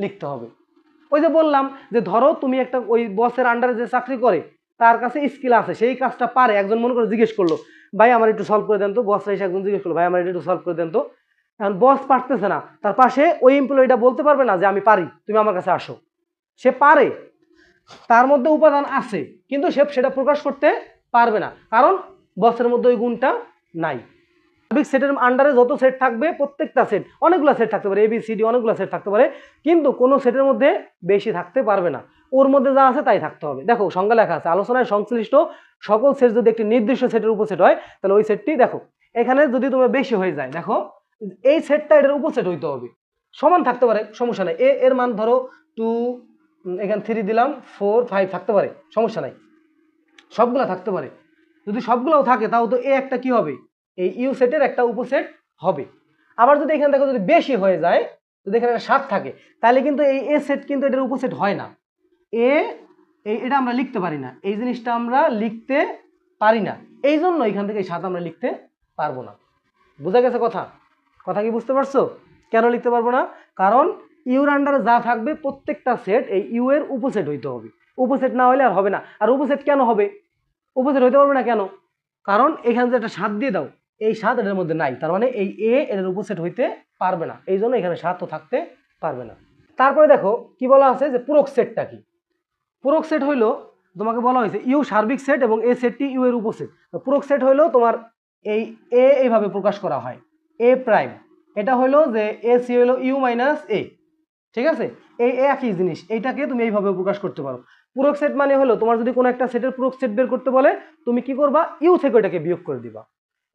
লিখতে হবে। ওই যে বললাম যে ধরো তুমি একটা ওই বসের আন্ডারে যে চাকরি করে তার কাছে স্কিল আছে, সেই কাজটা পারে, একজন মনে করে জিজ্ঞেস করলো ভাই আমার একটু সলভ করে দেন তো, বসরা এসে একজন জিজ্ঞেস করলো ভাই আমার একটু সলভ করে দেন তো। এখন বস পারতেছে না, তার পাশে ওই এমপ্লয়িটা বলতে পারবে না যে আমি পারি, তুমি আমার কাছে আসো। সে পারে, তার মধ্যে উপাদান আছে, কিন্তু সে সেটা প্রকাশ করতে পারবে না, কারণ বসের মধ্যে ওই গুণটা নাই। সার্বিক সেটের আন্ডারে যত সেট থাকবে, প্রত্যেকটা সেট, অনেকগুলো সেট থাকতে পারে, ABCD অনেকগুলো সেট থাকতে পারে, কিন্তু কোনো সেটের মধ্যে বেশি থাকতে পারবে না, ওর মধ্যে যা আছে তাই থাকতে হবে। দেখো সংজ্ঞা লেখা আছে, আলোচনায় সংশ্লিষ্ট সকল সেট যদি একটি নির্দিষ্ট সেটের উপসেট হয় তাহলে ওই সেটটি, দেখো এখানে যদি তোমার বেশি হয়ে যায়, দেখো এই সেটটা এটার উপসেট হইতে হবে, সমান থাকতে পারে সমস্যা নাই। এর মান ধরো 2, এখানে 3 দিলাম, 4 5 থাকতে পারে, সমস্যা নাই, সবগুলা থাকতে পারে। যদি সবগুলোও থাকে তাও তো এ একটা কি হবে, এই ইউ সেটের একটা উপসেট হবে। আবার যদি এখানে দেখো যদি বেশি হয়ে যায়, যদি এখানে 7 থাকে, তাহলে কিন্তু এই এ সেট কিন্তু এটার উপসেট হয় না। এটা আমরা লিখতে পারি না, এই জিনিসটা আমরা লিখতে পারি না, এই জন্য এখান থেকে 7 আমরা লিখতে পারবো না। বুঝা গেছে কথা? কথা কি বুঝতে পারছো কেন লিখতে পারবো না? কারণ ইউর আন্ডারে যা থাকবে প্রত্যেকটা সেট এই ইউ এর উপসেট হইতে হবে, উপসেট না হলে আর হবে না। আর উপসেট কেন হবে, উপসেট হইতে পারবে না কেন? কারণ এখানে যে একটা 7 দিয়ে দাও, এই 7 এটার মধ্যে নাই, তার মানে এই এ এর উপসেট হইতে পারবে না, এই জন্য এখানে 7 তো থাকতে পারবে না। তারপরে দেখো কি বলা আছে যে পূরক সেটটা কি। পূরক সেট হইলো, তোমাকে বলা হয়েছে ইউ সার্বিক সেট এবং এ সেটটি ইউ এর উপসেট। পূরক সেট হইলো তোমার এই এ এইভাবে প্রকাশ করা হয়, এ প্রাইম, এটা হইলো যে এ সি হইলো ইউ মাইনাস এ, ঠিক আছে? এই একই জিনিস, এইটাকে তুমি এইভাবে প্রকাশ করতে পারো। পূরক সেট মানে হলো তোমার যদি কোনো একটা সেটের পূরক সেট বের করতে বলে, তুমি কি করবা, ইউ থেকে ওটাকে বিয়োগ করে দিবা,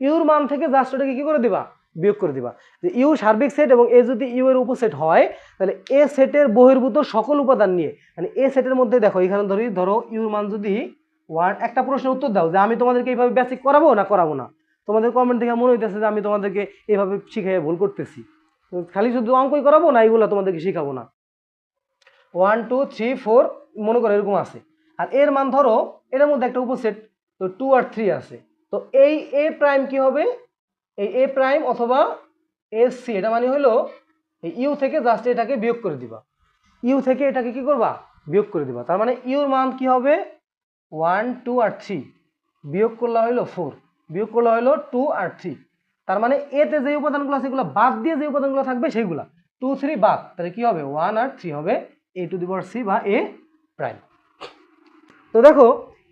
ইউর মান থেকে জাস্ট ওটাকে কি করে দিবা, বিয়োগ করে দিবা। যে ইউ সার্বিক সেট এবং এ যদি ইউ এর উপসেট হয়, তাহলে এ সেটের বহির্ভূত সকল উপাদান নিয়ে, মানে এ সেটের মধ্যে দেখো এখানে ধরো ইউর মান যদি 1, একটা প্রশ্নের উত্তর দাও যে আমি তোমাদেরকে এইভাবে বেসিক করাবো না করাবো না, তোমাদের কমেন্ট দেখে মনে হইতেছে যে আমি তোমাদেরকে এইভাবে শিখাই ভুল করতেছি, খালি শুধু অঙ্কই করাবো না, এইগুলো তোমাদেরকে শিখাবো না। 1 2 3 4 মনে করো এরকম আছে, আর এর মান ধরো এর মধ্যে একটা উপসেট তো 2 আর 3 আছে, তো এই এ প্রাইম কি হবে, এই এ প্রাইম অথবা এস সি, এটা মানে হলো এই ইউ থেকে জাস্ট এটাকে বিয়োগ করে দিবা, ইউ থেকে এটাকে কি করবা, বিয়োগ করে দিবা। তার মানে ইউর মান কি হবে 1 2 আর 3, বিয়োগ করলে হইলো 4, বিয়োগ করলে হইলো 2 আর 3। তার মানে এতে যে উপাদানগুলো আছে সেগুলো বাদ দিয়ে যে উপাদানগুলো থাকবে সেইগুলা 2 3 বাদ, তাহলে কি হবে 1 আর 3 হবে এ টু দি পাওয়ার সি বা এ প্রাইম। তো দেখো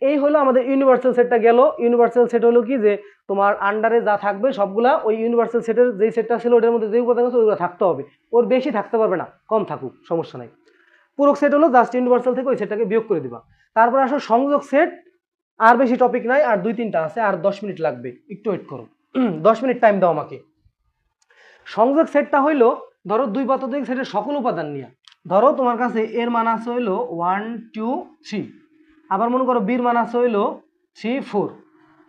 এই হলো আমাদের ইউনিভার্সাল সেটটা গেল। ইউনিভার্সাল সেট হলো কি যে তোমার আন্ডারে যা থাকবে সবগুলা ওই ইউনিভার্সাল সেটের যেই সেটটা ছিল ওটার মধ্যে যে উপাদান আছে ওইগুলো থাকতে হবে, ওর বেশি থাকতে পারবে না, কম থাকুক সমস্যা নাই। পূরক সেট হলো জাস্ট ইউনিভার্সাল থেকে ওই সেটটাকে বিয়োগ করে দিবা। তারপর আসো সংযোগ সেট, আর বেশি টপিক নাই, আর 2-3টা আছে, আর 10 মিনিট লাগবে, একটু ওয়েট করো 10 মিনিট টাইম দাও আমাকে। সংযোগ সেটটা হইলো ধরো দুই পাতদিক সেটের সকল উপাদান নিয়ে, ধরো তোমার কাছে এর মান আছে হইলো 1 2 3, আবার মনে করো বির মান আছে হইলো 3 4।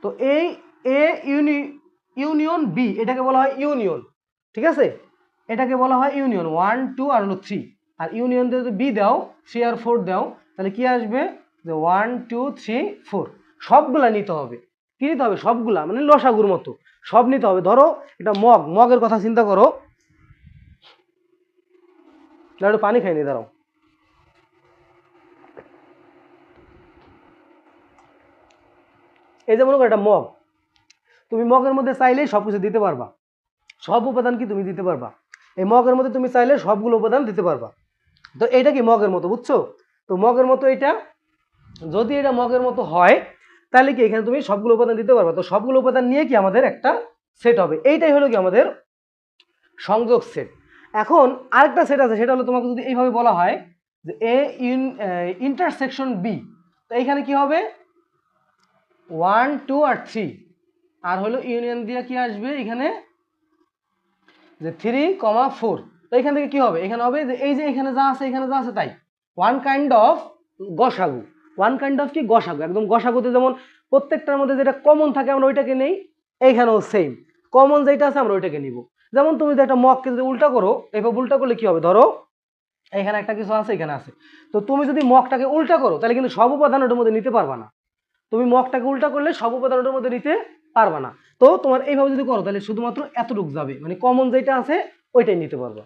তো এই এ ইউনিয়ন বি এটাকে বলা হয় ইউনিয়ন, ঠিক আছে? এটাকে বলা হয় ইউনিয়ন 1 2 আর হলো 3, আর ইউনিয়ন দিয়ে যদি বি দাও 3 আর 4 দাও তাহলে কি আসবে যে 1 2 3 4। সবগুলা নিতে হবে, কি নিতে হবে, সবগুলা মানে লসাগুর মতো সব নিতে হবে। ধরো এটা মগের কথা চিন্তা করো, একটু পানি খাইনি, দাঁড়াও। এই যে মনে করো এটা মগ, তুমি মগের মধ্যে চাইলেই সবকিছু দিতে পারবা, সব উপাদান কি তুমি দিতে পারবা, এই মগের মধ্যে তুমি চাইলে সবগুলো উপাদান দিতে পারবা। তো এটা কি মগের মতো, বুঝছো? তো মগের মতো এটা, যদি এটা মগের মতো হয় তাহলে কি এখানে তুমি সবগুলো উপাদান দিতে পারবা। তো সবগুলো উপাদান নিয়ে কি আমাদের একটা সেট হবে, এইটাই হলো কি আমাদের সংযোগ সেট। এখন আরেকটা সেট আছে, সেটা হলো তোমাকে যদি এইভাবে বলা হয় যে এ ইন্টারসেকশন বি, তো এইখানে কি হবে, 1 2 আর 3 আর হলো ইউনিয়ন দিয়ে কি আসবে এখানে যে 3, 4। তো এখান থেকে কি হবে এখানে হবে যে এই যে এখানে যা আছে এখানে যা আছে তাই ওয়ান কাইন্ড অফ গসাগু ওয়ান কাইন্ড অফ কি গসাগু একদম গসাগুতে যেমন প্রত্যেকটার মধ্যে যেটা কমন থাকে আমরা ওইটাকে নেই এইখানেও সেম কমন যেটা আছে আমরা ওইটাকে নিব যেমন তুমি যদি একটা মগকে যদি উল্টা করো এভাবে উল্টা করলে কি হবে ধরো এখানে একটা কিছু আছে এখানে আছে তো তুমি যদি মগটাকে উল্টা করো তাহলে কিন্তু সব উপাদান ওটার মধ্যে নিতে পারবা না তুমি মগটাকে উল্টা করলে সব উপাদান ওটার মধ্যে নিতে পারবা না তো তোমার এইভাবে যদি করো তাহলে শুধুমাত্র এতটুকু যাবে মানে কমন যেটা আছে ওইটাই নিতে পারবা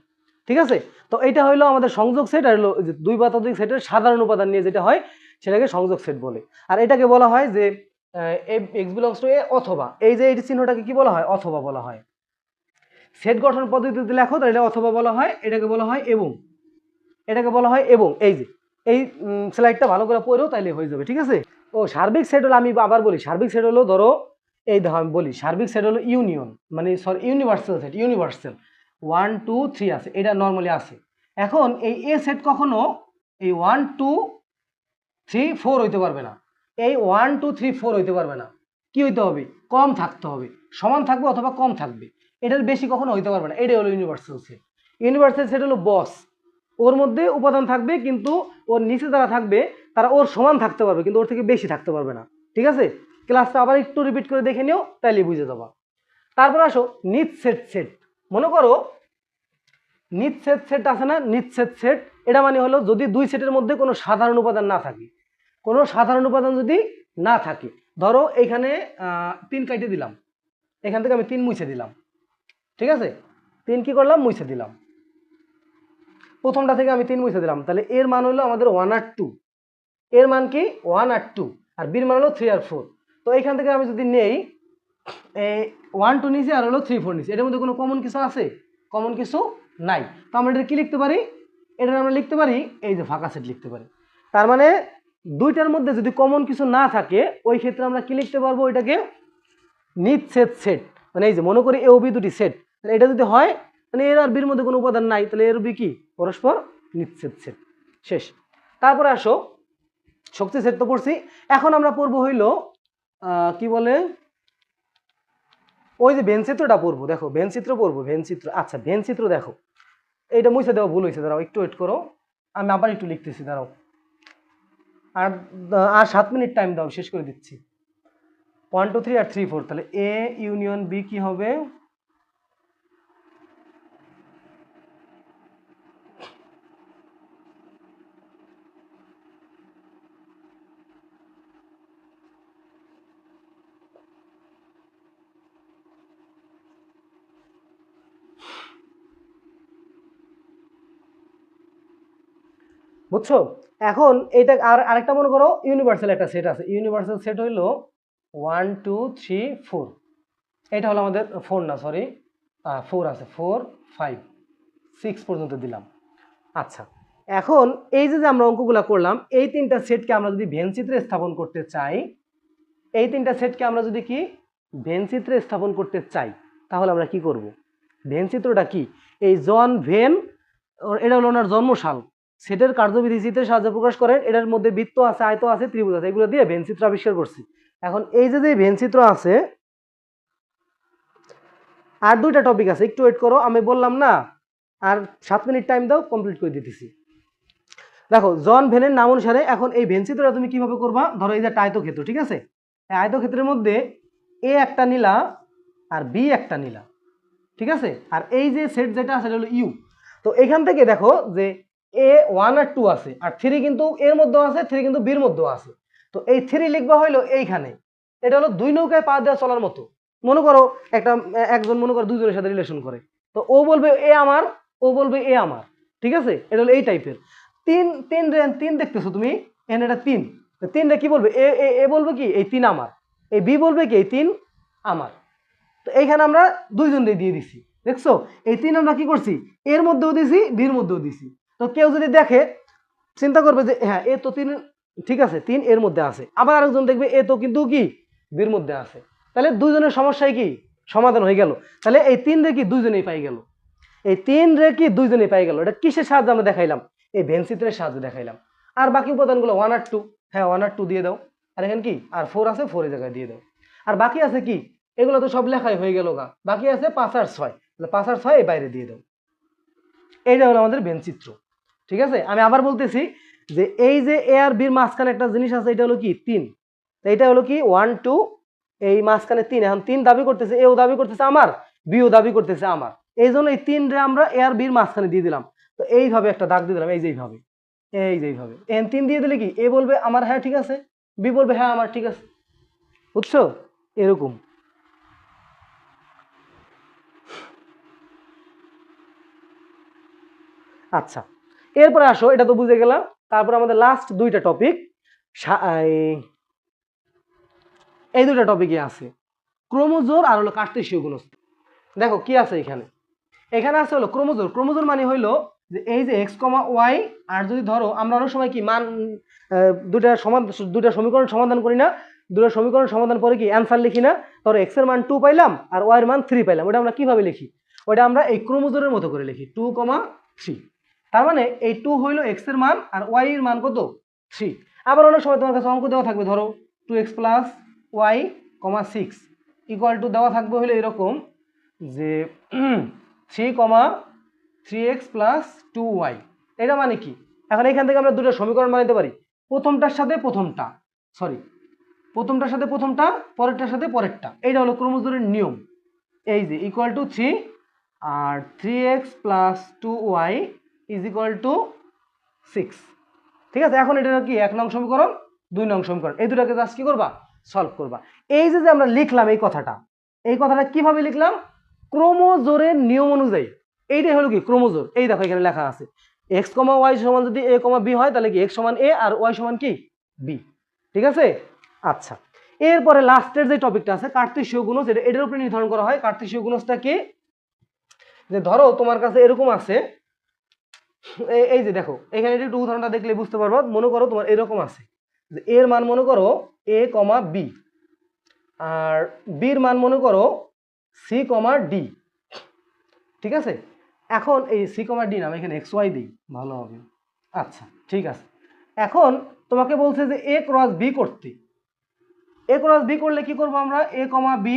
ঠিক আছে তো এইটা হলো আমাদের সংযোগ সেট আর হলো দুই বা ততোধিক সেটের সাধারণ উপাদান নিয়ে যেটা হয় সেটাকে সংযোগ সেট বলে আর এটাকে বলা হয় যে এক্স বিলংস টু এ অথবা এই যে এই চিহ্নটাকে কি বলা হয় অথবা বলা হয় সেট গঠন পদ্ধতিতে লেখো তাহলে অথবা বলা হয় এটাকে বলা হয় এবং এটাকে বলা হয় এবং এই যে এই স্লাইডটা ভালো করে পড়ো তাইলে হয়ে যাবে ঠিক আছে ও সার্বিক সেট হলো আমি আবার বলি সার্বিক সেট হলো ধরো এই দেখো আমি বলি সার্বিক সেট হলো ইউনিয়ন মানে সরি ইউনিভার্সাল সেট ইউনিভার্সাল 1 2 3 আছে এটা নর্মালি আছে এখন এই এ সেট কখনো এই 1 2 3 4 হইতে পারবে না এই 1 2 3 4 হইতে পারবে না কি হইতে হবে কম থাকতে হবে সমান থাকবে অথবা কম থাকবে এটার বেশি কখনো হইতে পারবে না এটাই হলো ইউনিভার্সাল সেট ইউনিভার্সাল সেট হলো বস ওর মধ্যে উপাদান থাকবে কিন্তু ওর নিচে যারা থাকবে তারা ওর সমান থাকতে পারবে কিন্তু ওর থেকে বেশি থাকতে পারবে না ঠিক আছে ক্লাসটা আবার একটু রিপিট করে দেখে নিও তাইলে বুঝে যাবা তারপর আসো নিট সেট সেট মনে করো নিট সেট সেট আছে না নিট সেট সেট এটা মানে হলো যদি দুই সেটের মধ্যে কোনো সাধারণ উপাদান না থাকে কোনো সাধারণ উপাদান যদি না থাকে ধরো এইখানে 3 কাটে দিলাম এখান থেকে আমি 3 মুছে দিলাম ঠিক আছে 3 কি করলাম মুছে দিলাম প্রথমটা থেকে আমি 3 মুছে দিলাম তাহলে এর মান হলো আমাদের 1 আর 2 এর মান কি 1 আর 2 আর বির মান হলো 3 আর 4 তো এখান থেকে আমি যদি নেই 1 2 নিচে আর হলো 3 4 নিচে এটার মধ্যে কোনো কমন কিছু আছে কমন কিছু নাই তো আমরা এটা কি লিখতে পারি এটা আমরা লিখতে পারি এই যে ফাঁকা সেট লিখতে পারি তার মানে দুইটার মধ্যে যদি কমন কিছু না থাকে ওই ক্ষেত্রে আমরা কি লিখতে পারবো এটাকে নিট সেট সেট মানে এই যে মনে করি এ ও বি দুটি সেট এটা যদি হয় মানে এর আর বির মধ্যে কোনো উপাদান নাই তাহলে এর বি কি পরস্পর নিট সেট সেট শেষ তারপরে আসো শক্তি সেট তো পড়ছি এখন আমরা পড়বো হইলো কি বলে ওই যে ভেন চিত্রটা পড়বো দেখো ভেন চিত্র পড়বো ভেন চিত্র আচ্ছা ভেন চিত্র দেখো এইটা মুছে দেওয়া ভুল হয়েছে দাঁড়াও একটু ওয়েট করো আমি আবার একটু লিখতেছি দাঁড়াও আর আর 7 মিনিট টাইম দাও শেষ করে দিচ্ছি 1 2 3 আর 3 4 তাহলে এ ইউনিয়ন বি কি হবে বুঝছো এখন এটা আর আরেকটা মনে করো ইউনিভার্সাল একটা সেট আছে ইউনিভার্সাল সেট হইলো 1 2 3 4 এটা হলো আমাদের 4 না সরি 4 আছে 4 5 6 পর্যন্ত দিলাম আচ্ছা এখন এই যে আমরা অঙ্কগুলো করলাম এই তিনটা সেটকে আমরা যদি ভেন চিত্রে স্থাপন করতে চাই এই তিনটা সেটকে আমরা যদি কি ভেন চিত্রে স্থাপন করতে চাই তাহলে আমরা কি করব ভেন চিত্রটা কি এই জন ভেন এটা হলো ওনার জন্মসাল সেটের কার্যবিধি চিত্রের সাহায্যে প্রকাশ করেন এটার মধ্যে বৃত্ত আছে আয়ত আছে ত্রিভুজ আছে এগুলো দিয়ে ভেন চিত্র আবিষ্কার করছি এখন এই যে ভেন চিত্র আছে আর দুইটা টপিক আছে একটু ওয়েট করো আমি বললাম না আর 7 মিনিট টাইম দাও কমপ্লিট করে দিতেছি দেখো জন ভেনের নাম অনুসারে এখন এই ভেন চিত্রটা তুমি কিভাবে করবা ধরো এই যে আয়তক্ষেত্র ঠিক আছে এই আয়তক্ষেত্রের মধ্যে এ একটা নিলা আর বি একটা নিলা ঠিক আছে আর এই যে সেট যেটা আছে সেটা হলো ইউ তো এখান থেকে দেখো যে এ 1 আর 2 আছে আর 3 কিন্তু এর মধ্যেও আছে 3 কিন্তু বির মধ্যেও আছে তো এই 3 লিখবা হইলো এইখানে এটা হলো দুই নৌকায় পা দেওয়া চলার মতো মনে করো একজন মনে করো দুজনের সাথে রিলেশন করে তো ও বলবে এ আমার ও বলবে এ আমার ঠিক আছে এটা হলো এই টাইপের তিন দেখতেছো তুমি এখানে এটা 3 তিনটা কি বলবে এ বলবে কি এই 3 আমার এই বি বলবে কি এই 3 আমার তো এইখানে আমরা দুইজন দিয়ে দিছি দেখছো এই 3 আমরা কি করছি এর মধ্যেও দিছি বির মধ্যেও দিছি তো কেউ যদি দেখে চিন্তা করবে যে হ্যাঁ এ তো 3 ঠিক আছে 3 এর মধ্যে আছে আবার আরেকজন দেখবে এ তো কিন্তু কি বির মধ্যে আছে তাহলে দুইজনের সমস্যায় কি সমাধান হয়ে গেল তাহলে এই 3 রে কি দুইজনেই পাই গেল এই 3 রে কি দুইজনেই পাই গেল এটা কিসের সাহায্যে আমরা দেখাইলাম এই ভেন চিত্রের সাহায্যে দেখাইলাম আর বাকি উপাদানগুলো 1 আর 2 হ্যাঁ 1 আর 2 দিয়ে দাও আর এখানে কি আর 4 আছে, 4 এর জায়গায় দিয়ে দাও। আর বাকি আছে কি, এগুলো তো সব লেখাই হয়ে গেল গা, বাকি আছে 5 আর 6, তাহলে 5 আর 6 এই বাইরে দিয়ে দাও। এইটা হলো আমাদের বেন চিত্র। ঠিক আছে, আমি আবার বলতেছি যে এই যে এ আর বির মাঝখানে একটা জিনিস আছে, এটা হলো কি 3, এইটা হলো কি 1 2, এই মাঝখানে 3, এখন 3 দাবি করতেছে, এও দাবি করতেছে আমার, বিও দাবি করতেছে আমার, এই জন্য এই 3 রে আমরা এ আর বির মাঝখানে দিয়ে দিলাম। তো এইভাবে একটা দাগ দিয়ে দিলাম, এই যে এইভাবে, এই যে এইভাবে এন 3 দিয়ে দিলে কি এ বলবে আমার হ্যাঁ ঠিক আছে, বি বলবে হ্যাঁ আমার ঠিক আছে, বুঝছো? এরকম। আচ্ছা, এরপরে আসো, এটা তো বুঝে গেলাম। তারপর আমাদের লাস্ট দুইটা টপিক, এই দুইটা টপিকে আছে ক্রোমোজোর আর হলো কার্তেশীয় গুণস্থ। দেখো কি আছে এখানে, এখানে আছে হলো ক্রোমোজোর। ক্রোমোজোর মানে হইলো যে এই যে এক্স কমা ওয়াই, আর যদি ধরো আমরা অনেক সময় কি মান দুইটা সমীকরণ সমাধান করি না, দুটো সমীকরণ সমাধান করে কি অ্যান্সার লিখি না, ধরো এক্স এর মান 2 পাইলাম আর ওয়াই এর মান 3 পাইলাম, ওটা আমরা কিভাবে লিখি, ওটা আমরা এই ক্রোমোজোরের মতো করে লিখি 2, 3। তার মানে এই 2 হইলো এক্স এর মান আর ওয়াই এর মান কত 3। আবার অনেক সময় তোমার কাছে অঙ্ক দেওয়া থাকবে, ধরো 2x plus Y 6 equal to দেওয়া থাকবে হলো এরকম যে 3,3x প্লাস 2y, এটা মানে কি, এখন এখান থেকে আমরা দুটো সমীকরণ বানাইতে পারি, প্রথমটার সাথে প্রথমটা, প্রথমটার সাথে প্রথমটা, পরেরটার সাথে পরেরটা, এইটা হলো ক্রোমোজোরের নিয়ম। এই যে ইকুয়াল টু 3 আর 3x plus 2y is equal to 6। ঠিক আছে, এখন এটা কি 1 নং সমীকরণ, 2 নং সমীকরণ, এই দুটাকে জাস্ট কি করবা, সলভ করবা। এই যে আমরা লিখলাম এই কথাটা কিভাবে লিখলাম, ক্রোমোজোরের নিয়ম অনুযায়ী। এইটাই হলো কি ক্রোমোজোর। এই দেখো এখানে লেখা আছে এক্স কমা ওয়াই সমান যদি এ কমা বি হয়, তাহলে কি এক্স সমান এ আর ওয়াই সমান কি বি। ঠিক আছে, আচ্ছা, এরপরে লাস্টের যে টপিকটা আছে কার্তেশীয় গুণজ, এটার উপরে নির্ধারণ করা হয়। কার্তেশীয় গুণজটা কি, যে ধরো তোমার কাছে এরকম আছে, এই যে দেখো এখানে একটু উদাহরণটা দেখলে বুঝতে পারবো। মনে করো তোমার এরকম আছে যে এর মান মনে করো এ কমা বি, আর বির মান মনে করো সি কমা ডি। ঠিক আছে, এখন এই সি কমা ডি নাম এখানে এক্স ওয়াই দিই, ভালো হবে। আচ্ছা ঠিক আছে, এখন তোমাকে বলছে যে এ ক্রস বি করতে, এ ক্রস বি করলে কি করবো আমরা, এ কমা বি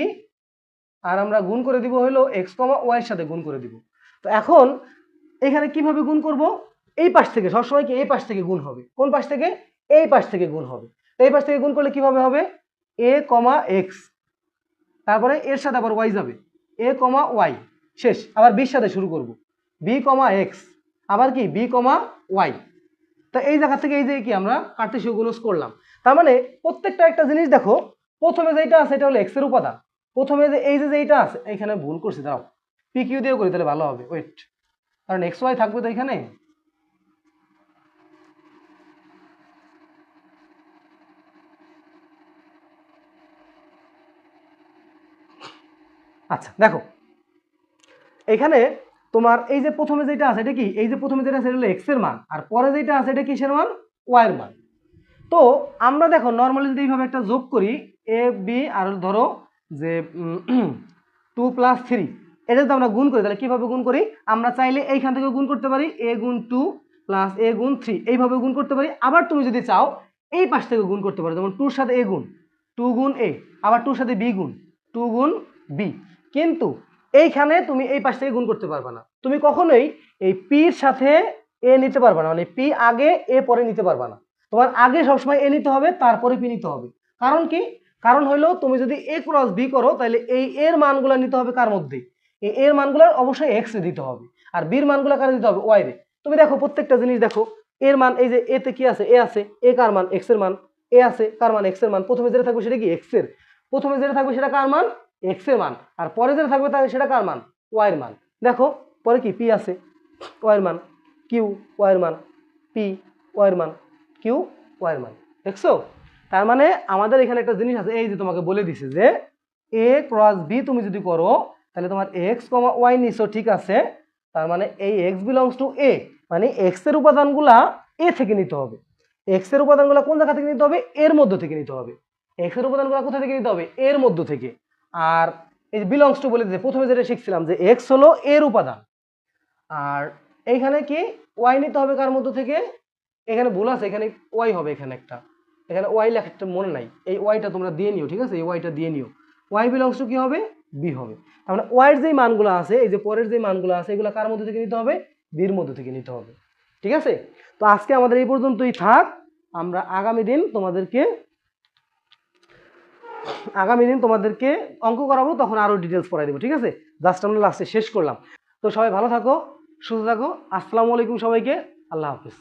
আর আমরা গুণ করে দিব হলো এক্স কমা ওয়াই এর সাথে গুণ করে দিব। তো এখন এখানে কিভাবে গুণ করব, এই পাশ থেকে সবসময় কি এই পাশ থেকে গুণ হবে, কোন পাশ থেকে, এই পাশ থেকে গুণ হবে। তো এই পাশ থেকে গুণ করলে কিভাবে হবে, এ কমা এক্স, তারপরে এর সাথে আবার ওয়াই যাবে, এ কমা ওয়াই, শেষ আবার বির সাথে শুরু করব, বি কমা এক্স, আবার কি বি কমা ওয়াই। তো এই জায়গা থেকে এই যে কি আমরা কার্তেশীয় গুণজ করলাম। তার মানে প্রত্যেকটা একটা জিনিস দেখো, প্রথমে যেটা আছে এটা হলো এক্স এর উপাদান, প্রথমে যে এই যে এইটা আছে, এখানে ভুল করছি, দাঁড়াও পি কিউ দিয়েও করি তাহলে ভালো হবে, ওয়েট, কারণ এক্স ওয়াই থাকবে তো এখানে। আচ্ছা দেখো এখানে তোমার এই যে প্রথমে যেটা আছে এটা কি, এই যে প্রথমে যেটা আছে এটা হলো এক্স এর মান, আর পরে যেটা আছে এটা কিসের মান, ওয়াই এর মান। তো আমরা দেখো নর্মালি যদি এইভাবে একটা যোগ করি এ বি, আর ধরো যে 2 প্লাস 3, এটা যদি আমরা গুণ করি তাহলে কিভাবে গুণ করি, আমরা চাইলে এইখান থেকে গুণ করতে পারি এ গুণ 2 প্লাস এ গুণ 3, এইভাবে গুণ করতে পারি। আবার তুমি যদি চাও এই পাশ থেকে গুণ করতে পারো, যেমন 2 সাথে এ গুণ 2 গুণ এ, আবার 2 সাথে বি গুণ 2 গুণ বি। কিন্তু এইখানে তুমি এই পাশ থেকে গুণ করতে পারবে না, তুমি কখনোই এই পির সাথে এ নিতে পারবে না, মানে পি আগে এ পরে নিতে পারবে না, তোমার আগে সবসময় এ নিতে হবে তারপরে পি নিতে হবে। কারণ কি, কারণ হইলো তুমি যদি এ ক্রস বি করো তাহলে এই এর মানগুলো নিতে হবে কার মধ্যে, এই এর মানগুলো অবশ্যই এক্স এ দিতে হবে, আর বির মানগুলো কারে দিতে হবে, ওয়াই রে। তুমি দেখো প্রত্যেকটা জিনিস দেখো, এর মান এই যে এতে কি আছে, এ আছে, এ কার মান এক্স এর মান, এ আছে কার মান এক্স এর মান, প্রথমে যেটা থাকবে সেটা কি এক্স এর, প্রথমে যেটা থাকবে সেটা কার মান এক্স এর মান, আর পরে যেটা থাকবে সেটা কার মান ওয়াই এর মান। দেখো পরে কি পি আছে, ওয়াই এর মান, কিউ ওয়াই এর মান, পি ওয়াই এর মান, কিউ ওয়াই এর মান, দেখছো? তার মানে আমাদের এখানে একটা জিনিস আছে, এই যে তোমাকে বলে দিছে যে এ ক্রস বি তুমি যদি করো তাহলে তোমার এক্স কমা ওয়াই নিছো, ঠিক আছে, তার মানে এই এক্স বিলংস টু এ, মানে এক্স এর উপাদানগুলা এ থেকে নিতে হবে, এক্স এর উপাদানগুলা কোন জায়গা থেকে নিতে হবে, এর মধ্য থেকে নিতে হবে, এক্স এর উপাদানগুলা কোথা থেকে নিতে হবে, এর মধ্য থেকে। আর এই বিলংস টু বলে দিয়েছে, প্রথমে যেটা শিখছিলাম যে এক্স হলো এর উপাদান, আর এইখানে কি ওয়াই নিতে হবে কার মধ্য থেকে, এখানে ভুল আছে, এখানে ওয়াই হবে এখানে একটা, এখানে ওয়াই লেখাটা মনে নাই, এই ওয়াইটা তোমরা দিয়ে নিও, ঠিক আছে, এই ওয়াইটা দিয়ে নিও। ওয়াই বিলংস টু কি হবে, বি হবে। তার মানে ওয়াইয়ের যেই মানগুলো আছে, এই যে পরের যে মানগুলো আছে, এগুলো কার মধ্যে থেকে নিতে হবে, বির মধ্যে থেকে নিতে হবে, ঠিক আছে। তো আজকে আমাদের এই পর্যন্তই থাক। আমরা আগামী দিন তোমাদেরকে অঙ্ক করাবো, তখন আরো ডিটেলস পড়াই দেবো, ঠিক আছে। জাস্ট আমরা লাস্টে শেষ করলাম। তো সবাই ভালো থাকো, সুস্থ থাকো। আসসালামু আলাইকুম সবাইকে, আল্লাহ হাফিজ।